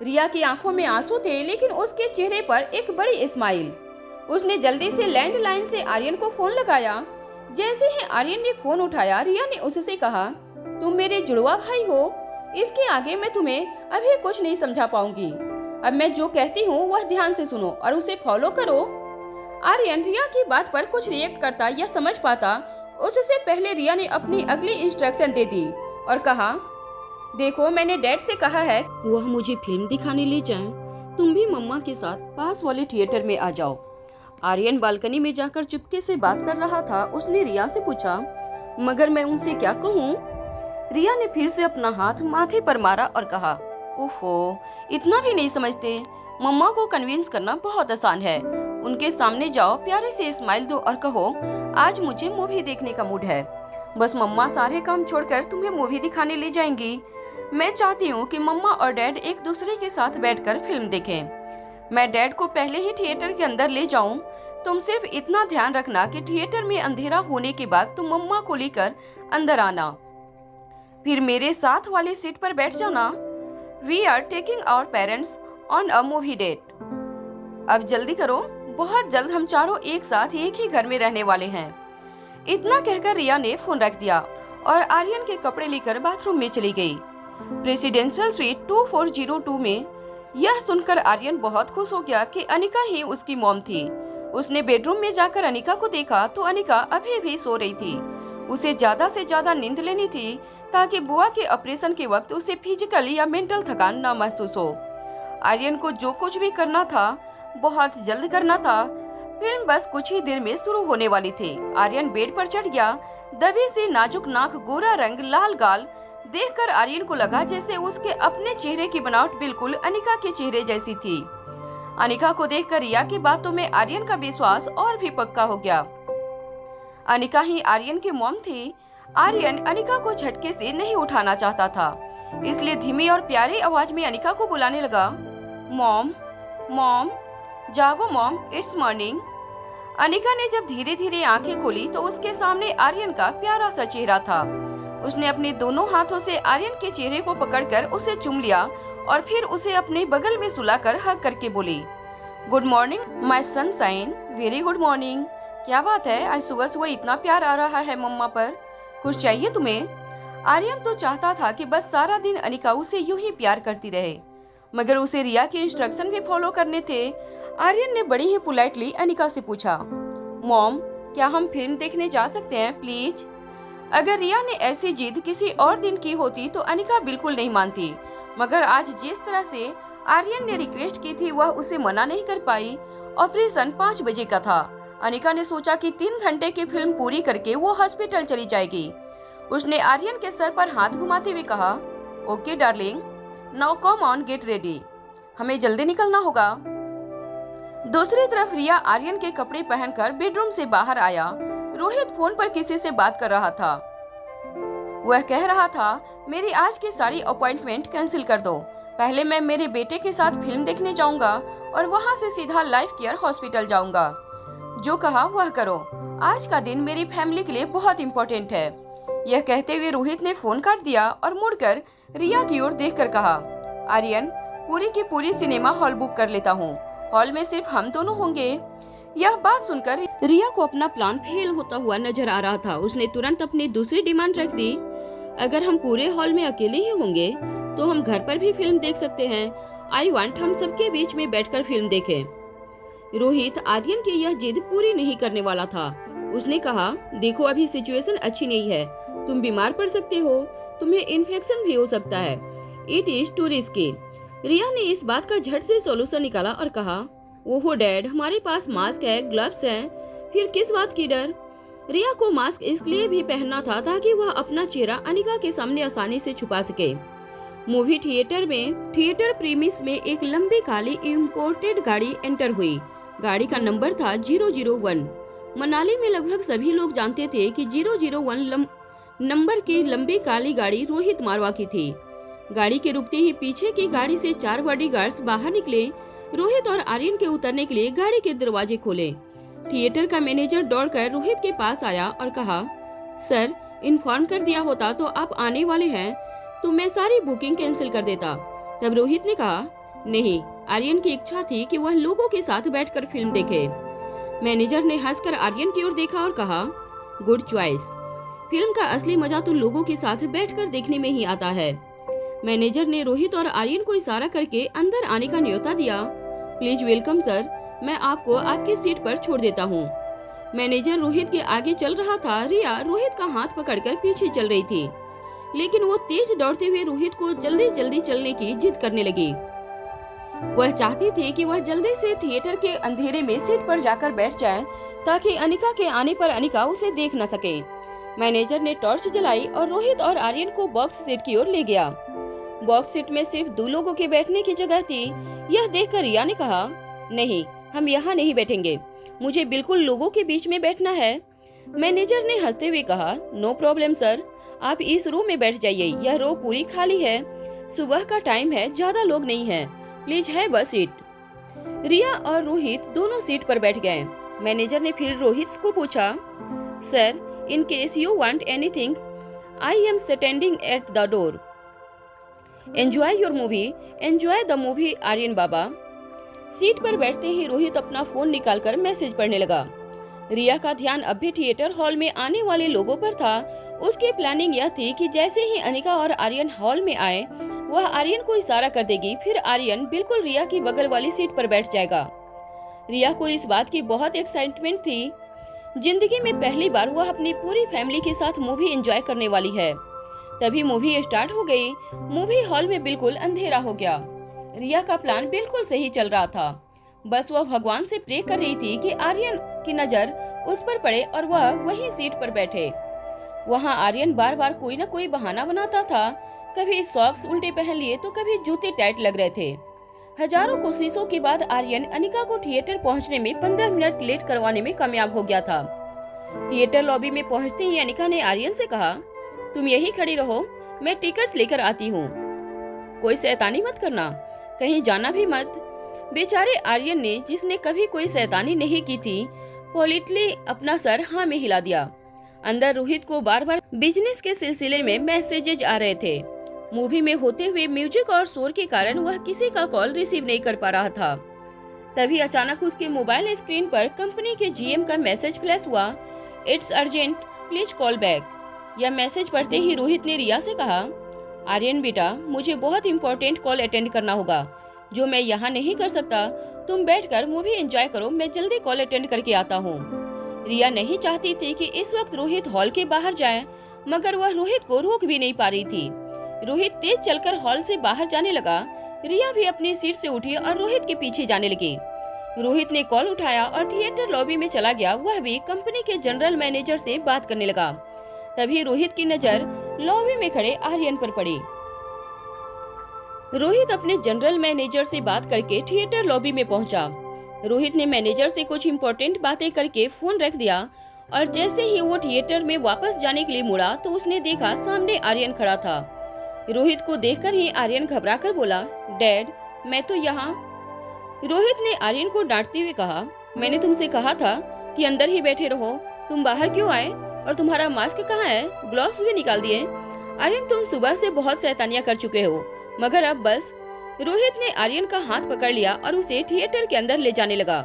रिया की आंखों में आंसू थे, लेकिन उसके चेहरे पर एक बड़ी स्माइल। उसने जल्दी से लैंडलाइन से आर्यन को फोन लगाया। जैसे ही आर्यन ने फोन उठाया, रिया ने उससे कहा, तुम मेरे जुड़वा भाई हो। इसके आगे मैं तुम्हें अभी कुछ नहीं समझा पाऊंगी। अब मैं जो कहती हूँ वह ध्यान से सुनो और उसे फॉलो करो। आर्यन रिया की बात पर कुछ रिएक्ट करता या समझ पाता उससे पहले रिया ने अपनी अगली इंस्ट्रक्शन दे दी और कहा, देखो मैंने डैड से कहा है वह मुझे फिल्म दिखाने ले जाएं। तुम भी मम्मा के साथ पास वाले थिएटर में आ जाओ। आर्यन बालकनी में जाकर चुपके से बात कर रहा था। उसने रिया से पूछा, मगर मैं उनसे क्या कहूँ? रिया ने फिर से अपना हाथ माथे पर मारा और कहा, ओफो, इतना भी नहीं समझते। मम्मा को कन्विंस करना बहुत आसान है। उनके सामने जाओ, प्यारे से स्माइल दो और कहो, आज मुझे मूवी देखने का मूड है। बस मम्मा सारे काम छोड़कर तुम्हें मूवी दिखाने ले जाएंगी। मैं चाहती हूँ कि मम्मा और डैड एक दूसरे के साथ बैठकर फिल्म देखें। मैं डैड को पहले ही थिएटर के अंदर ले जाऊं। तुम सिर्फ इतना ध्यान रखना कि थिएटर में अंधेरा होने के बाद तुम मम्मा को लेकर अंदर आना, फिर मेरे साथ वाले सीट पर बैठ जाना। We are taking our parents on a movie date. अब जल्दी करो, बहुत जल्द हम चारों एक साथ एक ही घर में रहने वाले हैं। इतना कहकर रिया ने फोन रख दिया और आर्यन के कपड़े लेकर बाथरूम में चली गई। प्रेसिडेंशियल स्वीट 2402 में यह सुनकर आर्यन बहुत खुश हो गया कि अनिका ही उसकी मॉम थी। उसने बेडरूम में जाकर अनिका को देखा तो अनिका अभी भी सो रही थी। उसे ज्यादा से ज्यादा नींद लेनी थी ताकि बुआ के ऑपरेशन के वक्त उसे फिजिकल या मेंटल थकान न महसूस हो। आर्यन को जो कुछ भी करना था बहुत जल्द करना था। फिल्म बस कुछ ही देर में शुरू होने वाली थी। आर्यन बेड पर चढ़ गया। दबी सी नाजुक नाक, गोरा रंग, लाल गाल देखकर आर्यन को लगा जैसे उसके अपने चेहरे की बनावट बिल्कुल अनिका के चेहरे जैसी थी। अनिका को देखकर रिया की बातों में आर्यन का विश्वास और भी पक्का हो गया। अनिका ही आर्यन की मॉम थी। आर्यन अनिका को झटके से नहीं उठाना चाहता था, इसलिए धीमी और प्यारी आवाज में अनिका को बुलाने लगा, मॉम मॉम, जागो मॉम, इट्स मॉर्निंग। अनिका ने जब धीरे धीरे आंखें खोली तो उसके सामने आर्यन का प्यारा सा चेहरा था। उसने अपने दोनों हाथों से आर्यन के चेहरे को पकड़कर उसे चूम लिया और फिर उसे अपने बगल में सुलाकर हग करके बोली, good morning my sunshine, very good morning. क्या बात है, आज सुबह सुबह इतना प्यार आ रहा है मम्मा पर, कुछ चाहिए तुम्हें? आर्यन तो चाहता था कि बस सारा दिन अनिका उसे यूं ही प्यार करती रहे, मगर उसे रिया के इंस्ट्रक्शन भी फॉलो करने थे। आर्यन ने बड़ी ही पोलाइटली अनिका से पूछा, मॉम क्या हम फिल्म देखने जा सकते हैं प्लीज? अगर रिया ने ऐसी जिद किसी और दिन की होती तो अनिका बिल्कुल नहीं मानती, मगर आज जिस तरह से आर्यन ने रिक्वेस्ट की थी वह उसे मना नहीं कर पाई। ऑपरेशन 5 बजे का था। अनिका ने सोचा कि 3 घंटे की फिल्म पूरी करके वो हॉस्पिटल चली जाएगी। उसने आर्यन के सर पर हाथ घुमाते हुए कहा, okay darling, now come on get ready, हमें जल्दी निकलना होगा। दूसरी तरफ रिया आर्यन के कपड़े पहनकर बेडरूम से बाहर आया। रोहित फोन पर किसी से बात कर रहा था। वह कह रहा था, मेरी आज की सारी अपॉइंटमेंट कैंसिल कर दो, पहले मैं मेरे बेटे के साथ फिल्म देखने जाऊंगा और वहां से सीधा लाइफ केयर हॉस्पिटल जाऊंगा। जो कहा वह करो, आज का दिन मेरी फैमिली के लिए बहुत इम्पोर्टेंट है। यह कहते हुए रोहित ने फोन काट दिया और मुड़कर रिया की ओर देखकर कहा, आर्यन पूरी की पूरी सिनेमा हॉल बुक कर लेता हूँ, हॉल में सिर्फ हम दोनों होंगे। यह बात सुनकर रिया को अपना प्लान फेल होता हुआ नजर आ रहा था। उसने तुरंत अपनी दूसरी डिमांड रख दी, अगर हम पूरे हॉल में अकेले ही होंगे तो हम घर पर भी फिल्म देख सकते हैं। आई वांट हम सबके बीच में बैठकर फिल्म देखें। रोहित आर्यन की यह जिद पूरी नहीं करने वाला था। उसने कहा, देखो अभी सिचुएशन अच्छी नहीं है, तुम बीमार पड़ सकते हो, तुम्हें इन्फेक्शन भी हो सकता है, इट इज टू रिस्की। रिया ने इस बात का झट से सॉल्यूशन निकाला और कहा, ओहो डैड, हमारे पास मास्क है, ग्लव्स हैं, फिर किस बात की डर? रिया को मास्क इसलिए भी पहनना था ताकि वह अपना चेहरा अनिका के सामने आसानी से छुपा सके। मूवी थिएटर प्रीमिस में एक लंबी काली इम्पोर्टेड गाड़ी एंटर हुई। गाड़ी का नंबर था 001। मनाली में लगभग सभी लोग जानते थे कि 001 नंबर की लंबी काली गाड़ी रोहित मारवा की थी। गाड़ी के रुकते ही पीछे की गाड़ी से 4 बॉडीगार्ड्स बाहर निकले। रोहित और आर्यन के उतरने के लिए गाड़ी के दरवाजे खोले। थिएटर का मैनेजर दौड़कर रोहित के पास आया और कहा, सर इन्फॉर्म कर दिया होता तो आप आने वाले हैं तो मैं सारी बुकिंग कैंसिल कर देता। तब रोहित ने कहा, नहीं, आर्यन की इच्छा थी कि वह लोगों के साथ बैठकर फिल्म देखे। मैनेजर ने हंसकर आर्यन की ओर देखा और कहा, गुड चॉइस, फिल्म का असली मजा तो लोगों के साथ बैठकर देखने में ही आता है। मैनेजर ने रोहित और आर्यन को इशारा करके अंदर आने का न्योता दिया। प्लीज वेलकम सर, मैं आपको आपकी सीट पर छोड़ देता हूँ। मैनेजर रोहित के आगे चल रहा था। रिया रोहित का हाथ पकड़कर पीछे चल रही थी, लेकिन वो तेज दौड़ते हुए रोहित को जल्दी जल्दी चलने की जिद करने लगी। वह चाहती थी कि वह जल्दी से थिएटर के अंधेरे में सीट पर जाकर बैठ जाए ताकि अनिका के आने पर अनिका उसे देख न सके। मैनेजर ने टॉर्च जलाई और रोहित और आर्यन को बॉक्स सीट की ओर ले गया। बॉक्स सीट में सिर्फ 2 लोगों के बैठने की जगह थी। यह देखकर रिया ने कहा, नहीं, हम यहाँ नहीं बैठेंगे, मुझे बिल्कुल लोगों के बीच में बैठना है। मैनेजर ने हंसते हुए कहा, नो प्रॉब्लम सर, आप इस रो में बैठ जाइए, यह रो पूरी खाली है, सुबह का टाइम है, ज्यादा लोग नहीं हैं, प्लीज है बस सीट। रिया और रोहित दोनों सीट पर बैठ गए। मैनेजर ने फिर रोहित को पूछा, sir in case you want anything, I am standing at the door, enjoy your movie, enjoy the movie Aryan बाबा। सीट पर बैठते ही रोहित अपना फोन निकालकर मैसेज पढ़ने लगा। रिया का ध्यान अब भी थिएटर हॉल में आने वाले लोगों पर था। उसकी प्लानिंग यह थी कि जैसे ही अनिका और आर्यन हॉल में आए, वह आर्यन को इशारा कर देगी, फिर आर्यन बिल्कुल रिया की बगल वाली सीट पर बैठ जाएगा। रिया को इस बात की बहुत एक्साइटमेंट थी। जिंदगी में पहली बार वह अपनी पूरी फैमिली के साथ मूवी एंजॉय करने वाली है। तभी मूवी स्टार्ट हो गई। मूवी हॉल में बिल्कुल अंधेरा हो गया। रिया का प्लान बिल्कुल सही चल रहा था। बस वह भगवान से प्रे कर रही थी कि आर्यन की नजर उस पर पड़े और वह वही सीट पर बैठे। वहाँ आर्यन बार बार कोई न कोई बहाना बनाता था। कभी सॉक्स उल्टे पहन लिए तो कभी जूते टाइट लग रहे थे। हजारों कोशिशों के बाद आर्यन अनिका को थिएटर पहुंचने में 15 मिनट लेट करवाने में कामयाब हो गया था। थिएटर लॉबी में पहुंचते ही अनिका ने आर्यन से कहा, तुम यहीं खड़ी रहो, मैं टिकट्स लेकर आती हूँ, कोई शैतानी मत करना, कहीं जाना भी मत। बेचारे आर्यन ने, जिसने कभी कोई शैतानी नहीं की थी, पोलिटली अपना सर हाँ में हिला दिया। अंदर रोहित को बार बार बिजनेस के सिलसिले में मैसेजेज आ रहे थे। मूवी में होते हुए म्यूजिक और शोर के कारण वह किसी का कॉल रिसीव नहीं कर पा रहा था। तभी अचानक उसके मोबाइल स्क्रीन पर कंपनी के जीएम का मैसेज फ्लैश हुआ, it's urgent, please call back. यह मैसेज पढ़ते ही रोहित ने रिया से कहा, आर्यन बेटा, मुझे बहुत इंपॉर्टेंट कॉल अटेंड करना होगा जो मैं यहाँ नहीं कर सकता। तुम बैठकर मूवी एंजॉय करो, मैं जल्दी कॉल अटेंड करके आता हूँ। रिया नहीं चाहती थी कि इस वक्त रोहित हॉल के बाहर जाए, मगर वह रोहित को रोक भी नहीं पा रही थी। रोहित तेज चलकर हॉल से बाहर जाने लगा। रिया भी अपनी सीट से उठी और रोहित के पीछे जाने लगी। रोहित ने कॉल उठाया और थिएटर लॉबी में चला गया। वह भी कंपनी के जनरल मैनेजर से बात करने लगा। तभी रोहित की नजर लॉबी में खड़े आर्यन पर पड़ी। रोहित अपने जनरल मैनेजर से बात करके थिएटर लॉबी में पहुंचा। रोहित ने मैनेजर से कुछ इम्पोर्टेंट बातें करके फोन रख दिया और जैसे ही वो थिएटर में वापस जाने के लिए मुड़ा तो उसने देखा सामने आर्यन खड़ा था। रोहित को देखकर ही आर्यन घबराकर बोला, डैड, मैं तो यहाँ। रोहित ने आर्यन को डांटते हुए कहा, मैंने तुमसे कहा था कि अंदर ही बैठे रहो, तुम बाहर क्यों आए? और तुम्हारा मास्क कहाँ है? ग्लव्स भी निकाल दिए। आर्यन, तुम सुबह से बहुत शैतानियां कर चुके हो, मगर अब बस। रोहित ने आर्यन का हाथ पकड़ लिया और उसे थिएटर के अंदर ले जाने लगा।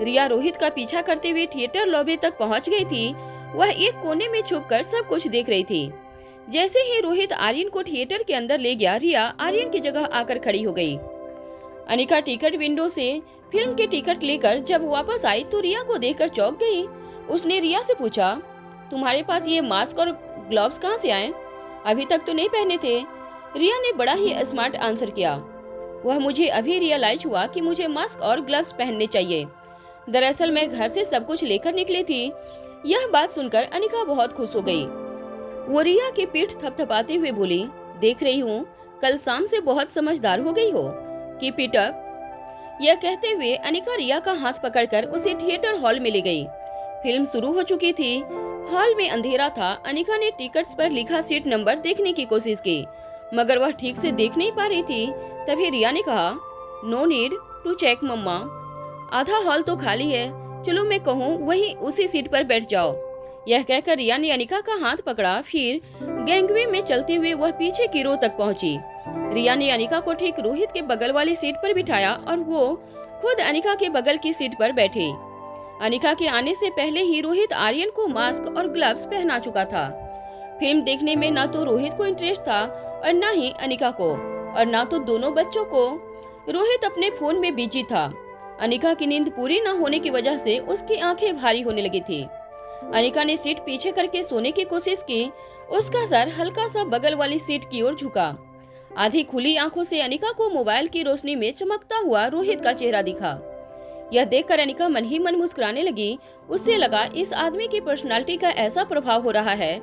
रिया रोहित का पीछा करते हुए थिएटर लॉबी तक पहुंच गई थी। वह एक कोने में छुपकर सब कुछ देख रही थी। जैसे ही रोहित आर्यन को थिएटर के अंदर ले गया, रिया आर्यन की जगह आकर खड़ी हो गई। अनिका टिकट विंडो से फिल्म के टिकट लेकर जब वापस आई तो रिया को देखकर चौंक गई। उसने रिया से पूछा, तुम्हारे पास ये मास्क और ग्लव्स कहाँ से आए? अभी तक तो नहीं पहने थे। रिया ने बड़ा ही स्मार्ट आंसर किया, वह मुझे अभी रियलाइज हुआ कि मुझे मास्क और ग्लव्स पहनने चाहिए। दरअसल मैं घर से सब कुछ लेकर निकली थी। यह बात सुनकर अनिका बहुत खुश हो गई। वो रिया की पीठ थपथपाते हुए बोली, देख रही हूँ कल शाम से बहुत समझदार हो गई हो। Keep it up. यह कहते हुए अनिका रिया का हाथ पकड़कर उसे थिएटर हॉल में ले गई। फिल्म शुरू हो चुकी थी। हॉल में अंधेरा था। अनिका ने टिकट्स पर लिखा सीट नंबर देखने की कोशिश की, मगर वह ठीक से देख नहीं पा रही थी। तभी रिया ने कहा, नो नीड टू चेक मम्मा, आधा हॉल तो खाली है, चलो मैं कहूँ वही उसी सीट पर बैठ जाओ। यह कहकर रिया ने अनिका का हाथ पकड़ा। फिर गैंगवे में चलते हुए वह पीछे की रो तक पहुंची। रिया ने अनिका को ठीक रोहित के बगल वाली सीट पर बिठाया और वो खुद अनिका के बगल की सीट पर बैठी। अनिका के आने से पहले ही रोहित आर्यन को मास्क और ग्लव्स पहना चुका था। फिल्म देखने में ना तो रोहित को इंटरेस्ट था और ना ही अनिका को, और ना तो दोनों बच्चों को। रोहित अपने फोन में बिजी था। अनिका की नींद पूरी न होने की वजह से उसकी आंखें भारी होने लगी थी। अनिका ने सीट पीछे करके सोने की कोशिश की। उसका सर हल्का सा बगल वाली सीट की ओर झुका। आधी खुली आंखों से अनिका को मोबाइल की रोशनी में चमकता हुआ रोहित का चेहरा दिखा। यह देखकर अनिका मन ही मन मुस्कुराने लगी। उससे लगा इस आदमी की पर्सनालिटी का ऐसा प्रभाव हो रहा है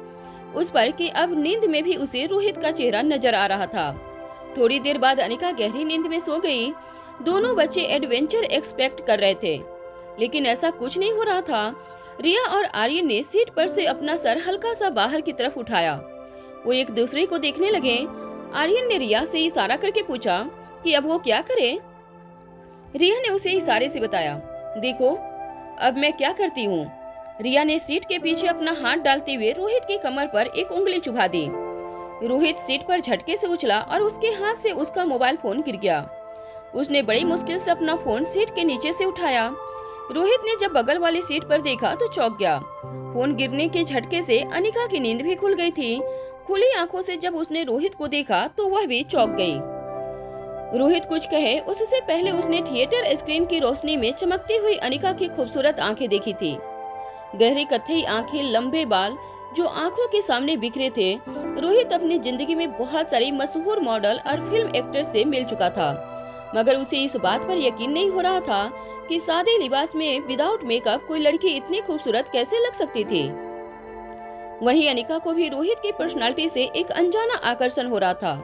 उस पर कि अब नींद में भी उसे रोहित का चेहरा नजर आ रहा था। थोड़ी देर बाद अनिका गहरी नींद में सो गई। दोनों बच्चे एडवेंचर एक्सपेक्ट कर रहे थे, लेकिन ऐसा कुछ नहीं हो रहा था। रिया और आर्यन ने सीट पर से अपना सर हल्का सा बाहर की तरफ उठाया। वो एक दूसरे को देखने लगे। आर्यन ने रिया से इशारा करके पूछा कि अब वो क्या करे। रिया ने उसे इशारे से बताया, देखो अब मैं क्या करती हूँ। रिया ने सीट के पीछे अपना हाथ डालते हुए रोहित की कमर पर एक उंगली चुभा दी। रोहित सीट पर झटके से उछला और उसके हाथ से उसका मोबाइल फोन गिर गया। उसने बड़ी मुश्किल से अपना फोन सीट के नीचे से उठाया। रोहित ने जब बगल वाली सीट पर देखा तो चौंक गया। फोन गिरने के झटके से अनिका की नींद भी खुल गई थी। खुली आंखों से जब उसने रोहित को देखा तो वह भी चौंक गई। रोहित कुछ कहे उससे पहले उसने थिएटर स्क्रीन की रोशनी में चमकती हुई अनिका की खूबसूरत आंखें देखी थी। गहरी कत्थई आंखें, लंबे बाल जो आंखों के सामने बिखरे थे। रोहित अपनी जिंदगी में बहुत सारी मशहूर मॉडल और फिल्म एक्ट्रेस से मिल चुका था, मगर उसे इस बात पर यकीन नहीं हो रहा था कि सादे लिबास में विदाउट मेकअप कोई लड़की इतनी खूबसूरत कैसे लग सकती थी। वहीं अनिका को भी रोहित की पर्सनालिटी से एक अनजाना आकर्षण हो रहा था।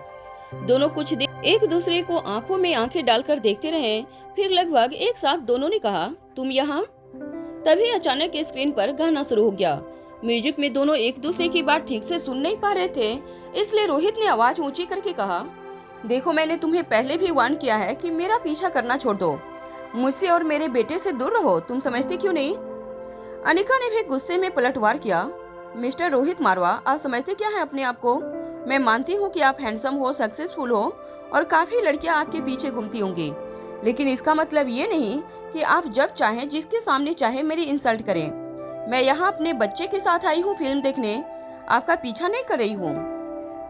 दोनों कुछ देर एक दूसरे को आंखों में आंखें डालकर देखते रहे। फिर लगभग एक साथ दोनों ने कहा, तुम यहाँ। तभी अचानक स्क्रीन पर गाना शुरू हो गया। म्यूजिक में दोनों एक दूसरे की बात ठीक से सुन नहीं पा रहे थे, इसलिए रोहित ने आवाज ऊंची करके कहा, देखो मैंने तुम्हें पहले भी वार्न किया है कि मेरा पीछा करना छोड़ दो, मुझसे और मेरे बेटे से दूर रहो, तुम समझते क्यों नहीं। अनिका ने भी गुस्से में पलटवार किया, मिस्टर रोहित मारवा, आप समझते क्या है अपने आप को। मैं मानती हूँ कि आप हैंडसम हो, सक्सेसफुल हो और काफ़ी लड़कियाँ आपके पीछे घूमती होंगी, लेकिन इसका मतलब ये नहीं कि आप जब चाहें जिसके सामने चाहे मेरी इंसल्ट करें। मैं यहाँ अपने बच्चे के साथ आई हूँ फिल्म देखने, आपका पीछा नहीं कर रही हूँ।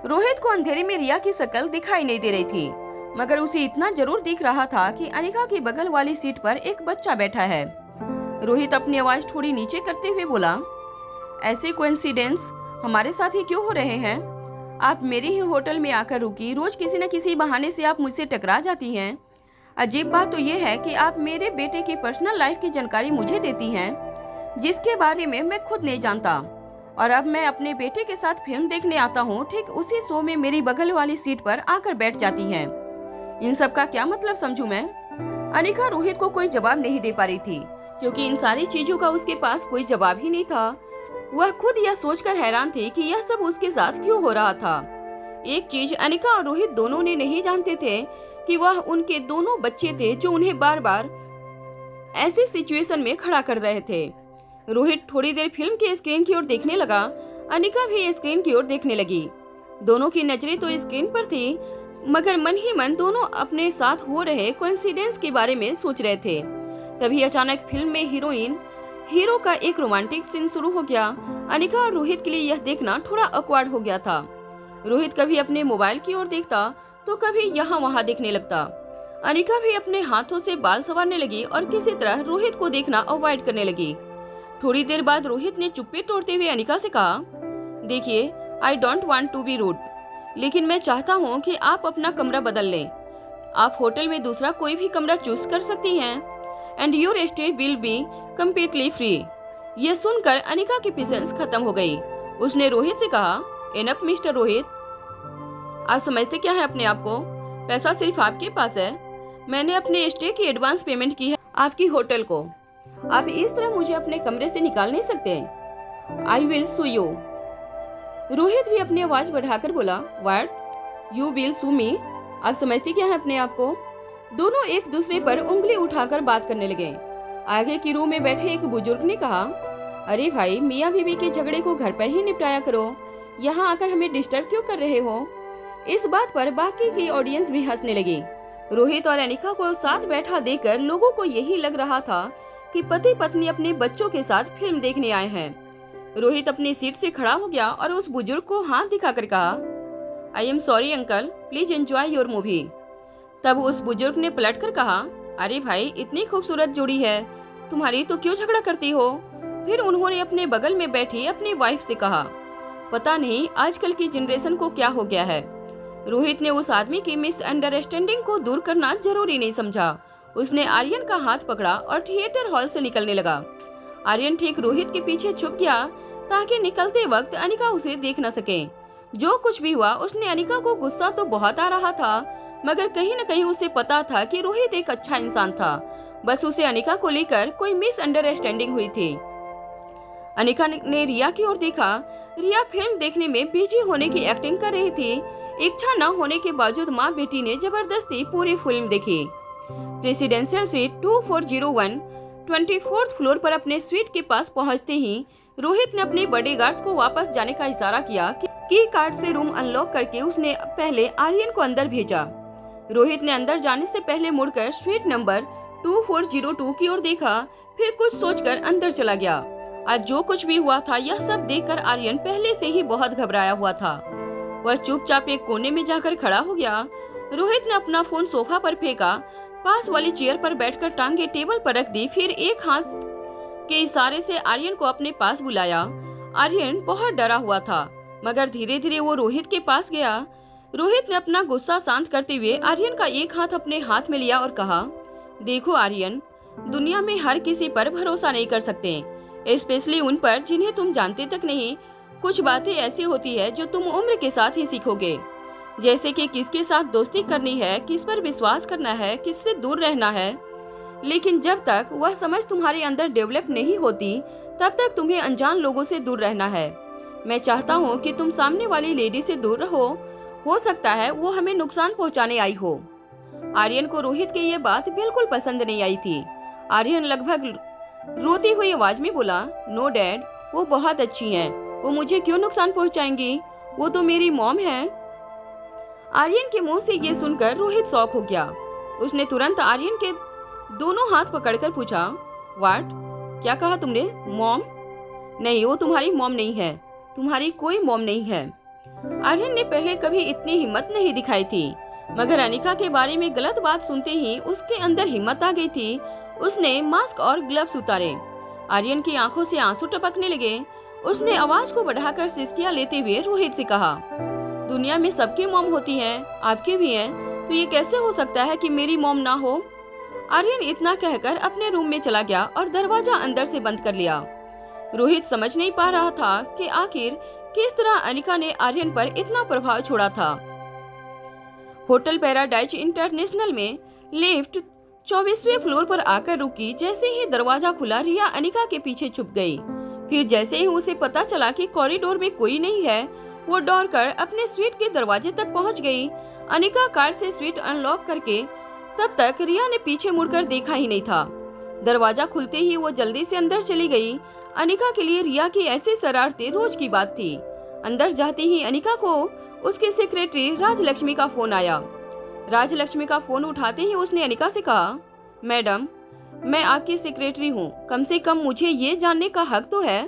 रोहित को अंधेरे में रिया की शक्ल दिखाई नहीं दे रही थी, मगर उसे इतना जरूर दिख रहा था कि अनिका की बगल वाली सीट पर एक बच्चा बैठा है। रोहित अपनी आवाज थोड़ी नीचे करते हुए बोला, ऐसे कोइंसिडेंस हमारे साथ ही क्यों हो रहे हैं? आप मेरे ही होटल में आकर रुकी, रोज किसी न किसी बहाने से आप मुझसे टकरा जाती हैं। अजीब बात तो यह है कि आप मेरे बेटे की पर्सनल लाइफ की जानकारी मुझे देती हैं, जिसके बारे में मैं खुद नहीं जानता। और अब मैं अपने बेटे के साथ फिल्म देखने आता हूँ, ठीक उसी शो में मेरी बगल वाली सीट पर आकर बैठ जाती हैं। इन सब का क्या मतलब समझूं मैं? अनिका रोहित को कोई जवाब नहीं दे पा रही थी, क्योंकि इन सारी चीजों का उसके पास कोई जवाब ही नहीं था। वह खुद यह सोचकर हैरान थी कि यह सब उसके साथ क्यों हो रहा था। एक चीज अनिका और रोहित दोनों ने नहीं जानते थे कि वह उनके दोनों बच्चे थे जो उन्हें बार बार ऐसी सिचुएशन में खड़ा कर रहे थे। रोहित थोड़ी देर फिल्म के स्क्रीन की ओर देखने लगा, अनिका भी स्क्रीन की ओर देखने लगी। दोनों की नजरें तो स्क्रीन पर थी, मगर मन ही मन दोनों अपने साथ हो रहे कोइंसिडेंस के बारे में सोच रहे थे। तभी अचानक फिल्म में हीरो का एक रोमांटिक सीन शुरू हो गया। अनिका और रोहित के लिए यह देखना थोड़ा ऑकवर्ड हो गया था। रोहित कभी अपने मोबाइल की ओर देखता तो कभी यहाँ वहाँ देखने लगता। अनिका भी अपने हाथों से बाल संवारने लगी और किसी तरह रोहित को देखना अवॉइड करने लगी। थोड़ी देर बाद रोहित ने चुप्पी तोड़ते हुए अनिका से कहा, देखिए, I don't want to be rude, लेकिन मैं चाहता हूँ कि आप अपना कमरा बदल लें। आप होटल में दूसरा कोई भी कमरा चूज कर सकती हैं, and your stay will be completely free. यह सुनकर अनिका की पेशेंस खत्म हो गई। उसने रोहित से कहा, एनफ मिस्टर रोहित, आप समझते क्या है अपने आप को? पैसा सिर्फ आपके पास है। मैंने अपने स्टे की एडवांस पेमेंट की है आपकी होटल को। आप इस तरह मुझे अपने कमरे से निकाल नहीं सकते। I will sue you. Rohit भी अपनी आवाज बढ़ाकर बोला, what? You will sue me? आप समझते क्या है अपने आप को? दोनों एक दूसरे पर उंगली उठाकर बात करने लगे। आगे की रूम में बैठे एक बुजुर्ग ने कहा, अरे भाई, मियाँ बीवी के झगड़े को घर पर ही निपटाया करो, यहाँ आकर हमें डिस्टर्ब क्यों कर रहे हो? इस बात पर बाकी की ऑडियंस भी हंसने लगी। रोहित और अनिका को साथ बैठा देखकर लोगों को यही लग रहा था कि पति पत्नी अपने बच्चों के साथ फिल्म देखने आए हैं। रोहित अपनी सीट से खड़ा हो गया और उस बुजुर्ग को हाथ दिखाकर कहा, I am sorry uncle, please enjoy your movie. तब उस बुजुर्ग ने पलटकर कहा, अरे भाई, इतनी खूबसूरत जोड़ी है तुम्हारी, तो क्यों झगड़ा करती हो? फिर उन्होंने अपने बगल में बैठी अपनी वाइफ से कहा, पता नहीं आजकल की जनरेशन को क्या हो गया है। रोहित ने उस आदमी की मिसअंडरस्टैंडिंग को दूर करना जरूरी नहीं समझा। उसने आर्यन का हाथ पकड़ा और थिएटर हॉल से निकलने लगा। आर्यन ठीक रोहित के पीछे छुप गया ताकि निकलते वक्त अनिका उसे देख न सके। जो कुछ भी हुआ, उसने अनिका को गुस्सा तो बहुत आ रहा था, मगर कहीं न कहीं उसे पता था कि रोहित एक अच्छा इंसान था। बस उसे अनिका को लेकर कोई मिसअंडरस्टैंडिंग हुई थी। अनिका ने रिया की ओर देखा। रिया फिल्म देखने में बिजी होने की एक्टिंग कर रही थी। इच्छा न होने के बावजूद माँ बेटी ने जबरदस्ती पूरी फिल्म देखी। प्रेसिडेंशियल स्वीट 2401 24th फ्लोर पर अपने स्वीट के पास पहुंचते ही रोहित ने अपने बॉडीगार्ड्स को वापस जाने का इशारा किया। की कार्ड से रूम अनलॉक करके उसने पहले आर्यन को अंदर भेजा। रोहित ने अंदर जाने से पहले मुड़कर स्वीट नंबर 2402 की ओर देखा, फिर कुछ सोचकर अंदर चला गया। आज जो कुछ भी हुआ था, यह सब देखकर आर्यन पहले से ही बहुत घबराया हुआ था। वह चुपचाप एक कोने में जाकर खड़ा हो गया। रोहित ने अपना फोन सोफा पर फेंका, पास वाली चेयर पर बैठकर टांगे टेबल पर रख दी, फिर एक हाथ के इशारे से आर्यन को अपने पास बुलाया। आर्यन बहुत डरा हुआ था, मगर धीरे धीरे वो रोहित के पास गया। रोहित ने अपना गुस्सा शांत करते हुए आर्यन का एक हाथ अपने हाथ में लिया और कहा, देखो आर्यन, दुनिया में हर किसी पर भरोसा नहीं कर सकते, स्पेशली उन पर जिन्हें तुम जानते तक नहीं। कुछ बातें ऐसी होती है जो तुम उम्र के साथ ही सीखोगे, जैसे कि किसके साथ दोस्ती करनी है, किस पर विश्वास करना है, किससे दूर रहना है। लेकिन जब तक वह समझ तुम्हारे अंदर डेवलप नहीं होती, तब तक तुम्हें अनजान लोगों से दूर रहना है। मैं चाहता हूँ कि तुम सामने वाली लेडी से दूर रहो। हो सकता है वो हमें नुकसान पहुँचाने आई हो। आर्यन को रोहित की ये बात बिल्कुल पसंद नहीं आई थी। आर्यन लगभग रोती हुई आवाज में बोला, नो डैड, वो बहुत अच्छी हैं, वो मुझे क्यों नुकसान पहुंचाएंगी? वो तो मेरी मॉम है। आर्यन के मुंह से ये सुनकर रोहित शॉक हो गया। उसने तुरंत आर्यन के दोनों हाथ पकड़कर पूछा, व्हाट? क्या कहा तुमने? मॉम? नहीं, वो तुम्हारी मॉम नहीं है, तुम्हारी कोई मॉम नहीं है। आर्यन ने पहले कभी इतनी हिम्मत नहीं दिखाई थी, मगर अनिका के बारे में गलत बात सुनते ही उसके अंदर हिम्मत आ गई थी। उसने मास्क और ग्लव्स उतारे। आर्यन की आंखों से आंसू टपकने लगे। उसने आवाज को बढ़ाकर सिसकियां लेते हुए रोहित से कहा, दुनिया में सबकी मॉम होती हैं, आपकी भी हैं, तो ये कैसे हो सकता है कि मेरी मॉम ना हो? आर्यन इतना कहकर अपने रूम में चला गया और दरवाजा अंदर से बंद कर लिया। रोहित समझ नहीं पा रहा था कि आखिर किस तरह अनिका ने आर्यन पर इतना प्रभाव छोड़ा था। होटल पैराडाइज इंटरनेशनल में लिफ्ट 24वें फ्लोर पर आकर रुकी। जैसे ही दरवाजा खुला, रिया अनिका के पीछे छुप गई। फिर जैसे ही उसे पता चला कि कॉरिडोर में कोई नहीं है, वो दौड़कर अपने स्वीट के दरवाजे तक पहुंच गई। अनिका कार से स्वीट अनलॉक करके तब तक रिया ने पीछे मुड़कर देखा ही नहीं था। दरवाजा खुलते ही वो जल्दी से अंदर चली गई। अनिका के लिए रिया की ऐसी शरारतें रोज की बात थी। अंदर जाते ही अनिका को उसकी सेक्रेटरी राजलक्ष्मी का फोन आया। राजलक्ष्मी का फोन उठाते ही उसने अनिका से कहा, मैडम, मैं आपकी सेक्रेटरी हूँ, कम से कम मुझे ये जानने का हक तो है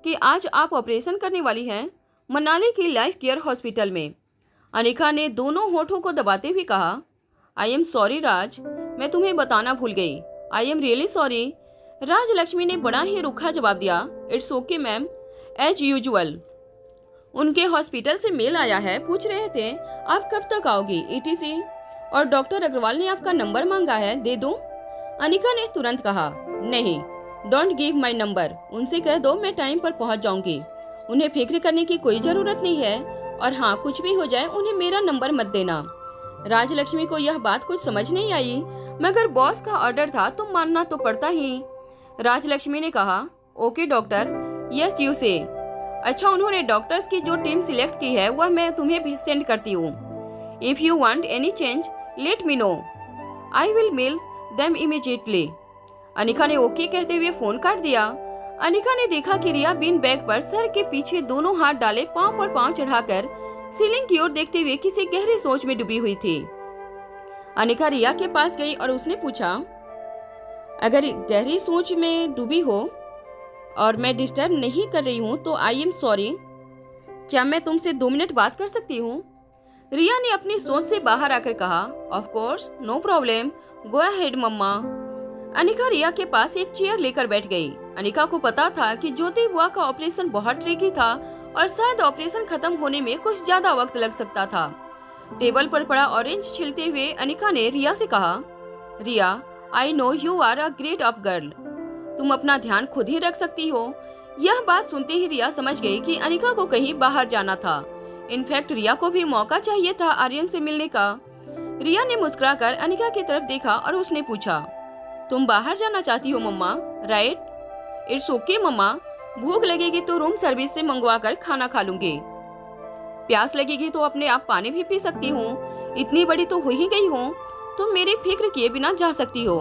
कि आज आप ऑपरेशन करने वाली हैं मनाली की लाइफ केयर हॉस्पिटल में। अनिका ने दोनों होठों को दबाते हुए कहा, आई एम सॉरी राज, मैं तुम्हें बताना भूल गई। I am really sorry. Rajalakshmi ने बड़ा ही रूखा जवाब दिया, it's okay ma'am, as usual. उनके हॉस्पिटल से मेल आया है, पूछ रहे थे आप कब तक आओगी ETC, और डॉक्टर अग्रवाल ने आपका नंबर मांगा है, दे दूं? अनिका ने तुरंत कहा, नहीं, डोंट गिव माई नंबर, उनसे कह दो मैं टाइम पर पहुंच जाऊंगी। उन्हें फिक्र करने की कोई जरूरत नहीं है, और हाँ, कुछ भी हो जाए उन्हें मेरा नंबर मत देना। राजलक्ष्मी को यह बात कुछ समझ नहीं आई, मगर बॉस का ऑर्डर था तो मानना तो पड़ता ही। राजलक्ष्मी ने कहा, ओके डॉक्टर, यस यू से। अच्छा, उन्होंने डॉक्टर्स की जो टीम सिलेक्ट की है वह मैं तुम्हें भी सेंड करती हूँ। If you want any change let me know, I will mail them immediately. Anika ने ओके कहते हुए फोन काट दिया। अनिका ने देखा कि रिया बिन बैग पर सर के पीछे दोनों हाथ डाले पांव पर पांव चढ़ाकर सीलिंग की ओर देखते हुए किसी गहरी सोच में डूबी हुई थी। अनिका रिया के पास गई और उसने पूछा, अगर गहरी सोच में डूबी हो और मैं डिस्टर्ब नहीं कर रही हूँ तो आई एम सॉरी, क्या मैं तुमसे 2 मिनट बात कर सकती हूँ? रिया ने अपनी सोच से बाहर आकर कहा, of course, no problem, go ahead mamma. Anika Riya के पास एक चेयर लेकर बैठ गई। अनिका को पता था कि ज्योति बुआ का ऑपरेशन बहुत ट्रिकी था और शायद ऑपरेशन खत्म होने में कुछ ज्यादा वक्त लग सकता था। टेबल पर पड़ा ऑरेंज छीलते हुए अनिका ने रिया से कहा, Riya, I know you are a great up girl, तुम अपना ध्यान खुद ही रख सकती हो। यह बात सुनते ही रिया समझ गई कि अनिका को कहीं बाहर जाना था। इनफैक्ट रिया को भी मौका चाहिए था आर्यन से मिलने का। रिया ने मुस्कुराकर अनिका की तरफ देखा और उसने पूछा, तुम बाहर जाना चाहती हो मम्मा, राइट? इट्स ओके मम्मा, भूख लगेगी तो रूम सर्विस से मंगवा कर खाना खा लूंगी, प्यास लगेगी तो अपने आप पानी भी पी सकती हूँ, इतनी बड़ी तो हो ही गई हूँ, तुम मेरी फिक्र किए बिना जा सकती हो।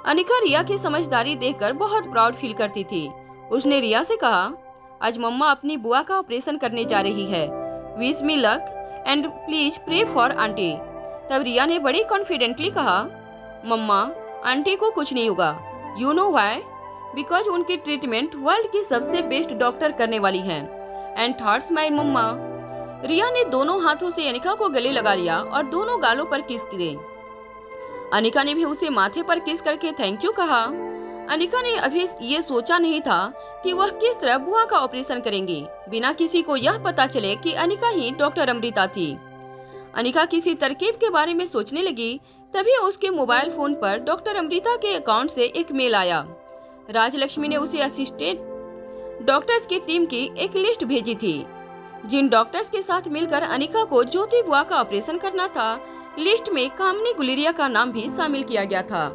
अनिका रिया की समझदारी देखकर बहुत प्राउड फील करती थी। उसने रिया से कहा, आज मम्मा अपनी बुआ का ऑपरेशन करने जा रही है, wish me luck and please pray for aunty. तब रिया ने बड़ी कॉन्फिडेंटली कहा, मम्मा, आंटी को कुछ नहीं होगा, यू नो व्हाई? बिकॉज उनकी ट्रीटमेंट वर्ल्ड की सबसे बेस्ट डॉक्टर करने वाली हैं। एंड थॉट्स माय मम्मा। रिया ने दोनों हाथों से अनिका को गले लगा लिया और दोनों गालों पर किस किए। अनिका ने भी उसे माथे पर किस करके थैंक यू कहा। अनिका ने अभी ये सोचा नहीं था कि वह किस तरह बुआ का ऑपरेशन करेंगी बिना किसी को यह पता चले कि अनिका ही डॉक्टर अमृता थी। अनिका किसी तरकीब के बारे में सोचने लगी, तभी उसके मोबाइल फोन पर डॉक्टर अमृता के अकाउंट से एक मेल आया। राजलक्ष्मी ने उसे असिस्टेंट डॉक्टर्स की टीम की एक लिस्ट भेजी थी, जिन डॉक्टर्स के साथ मिलकर अनिका को ज्योति बुआ का ऑपरेशन करना था। लिस्ट में कामनी गुलेरिया का नाम भी शामिल किया गया था।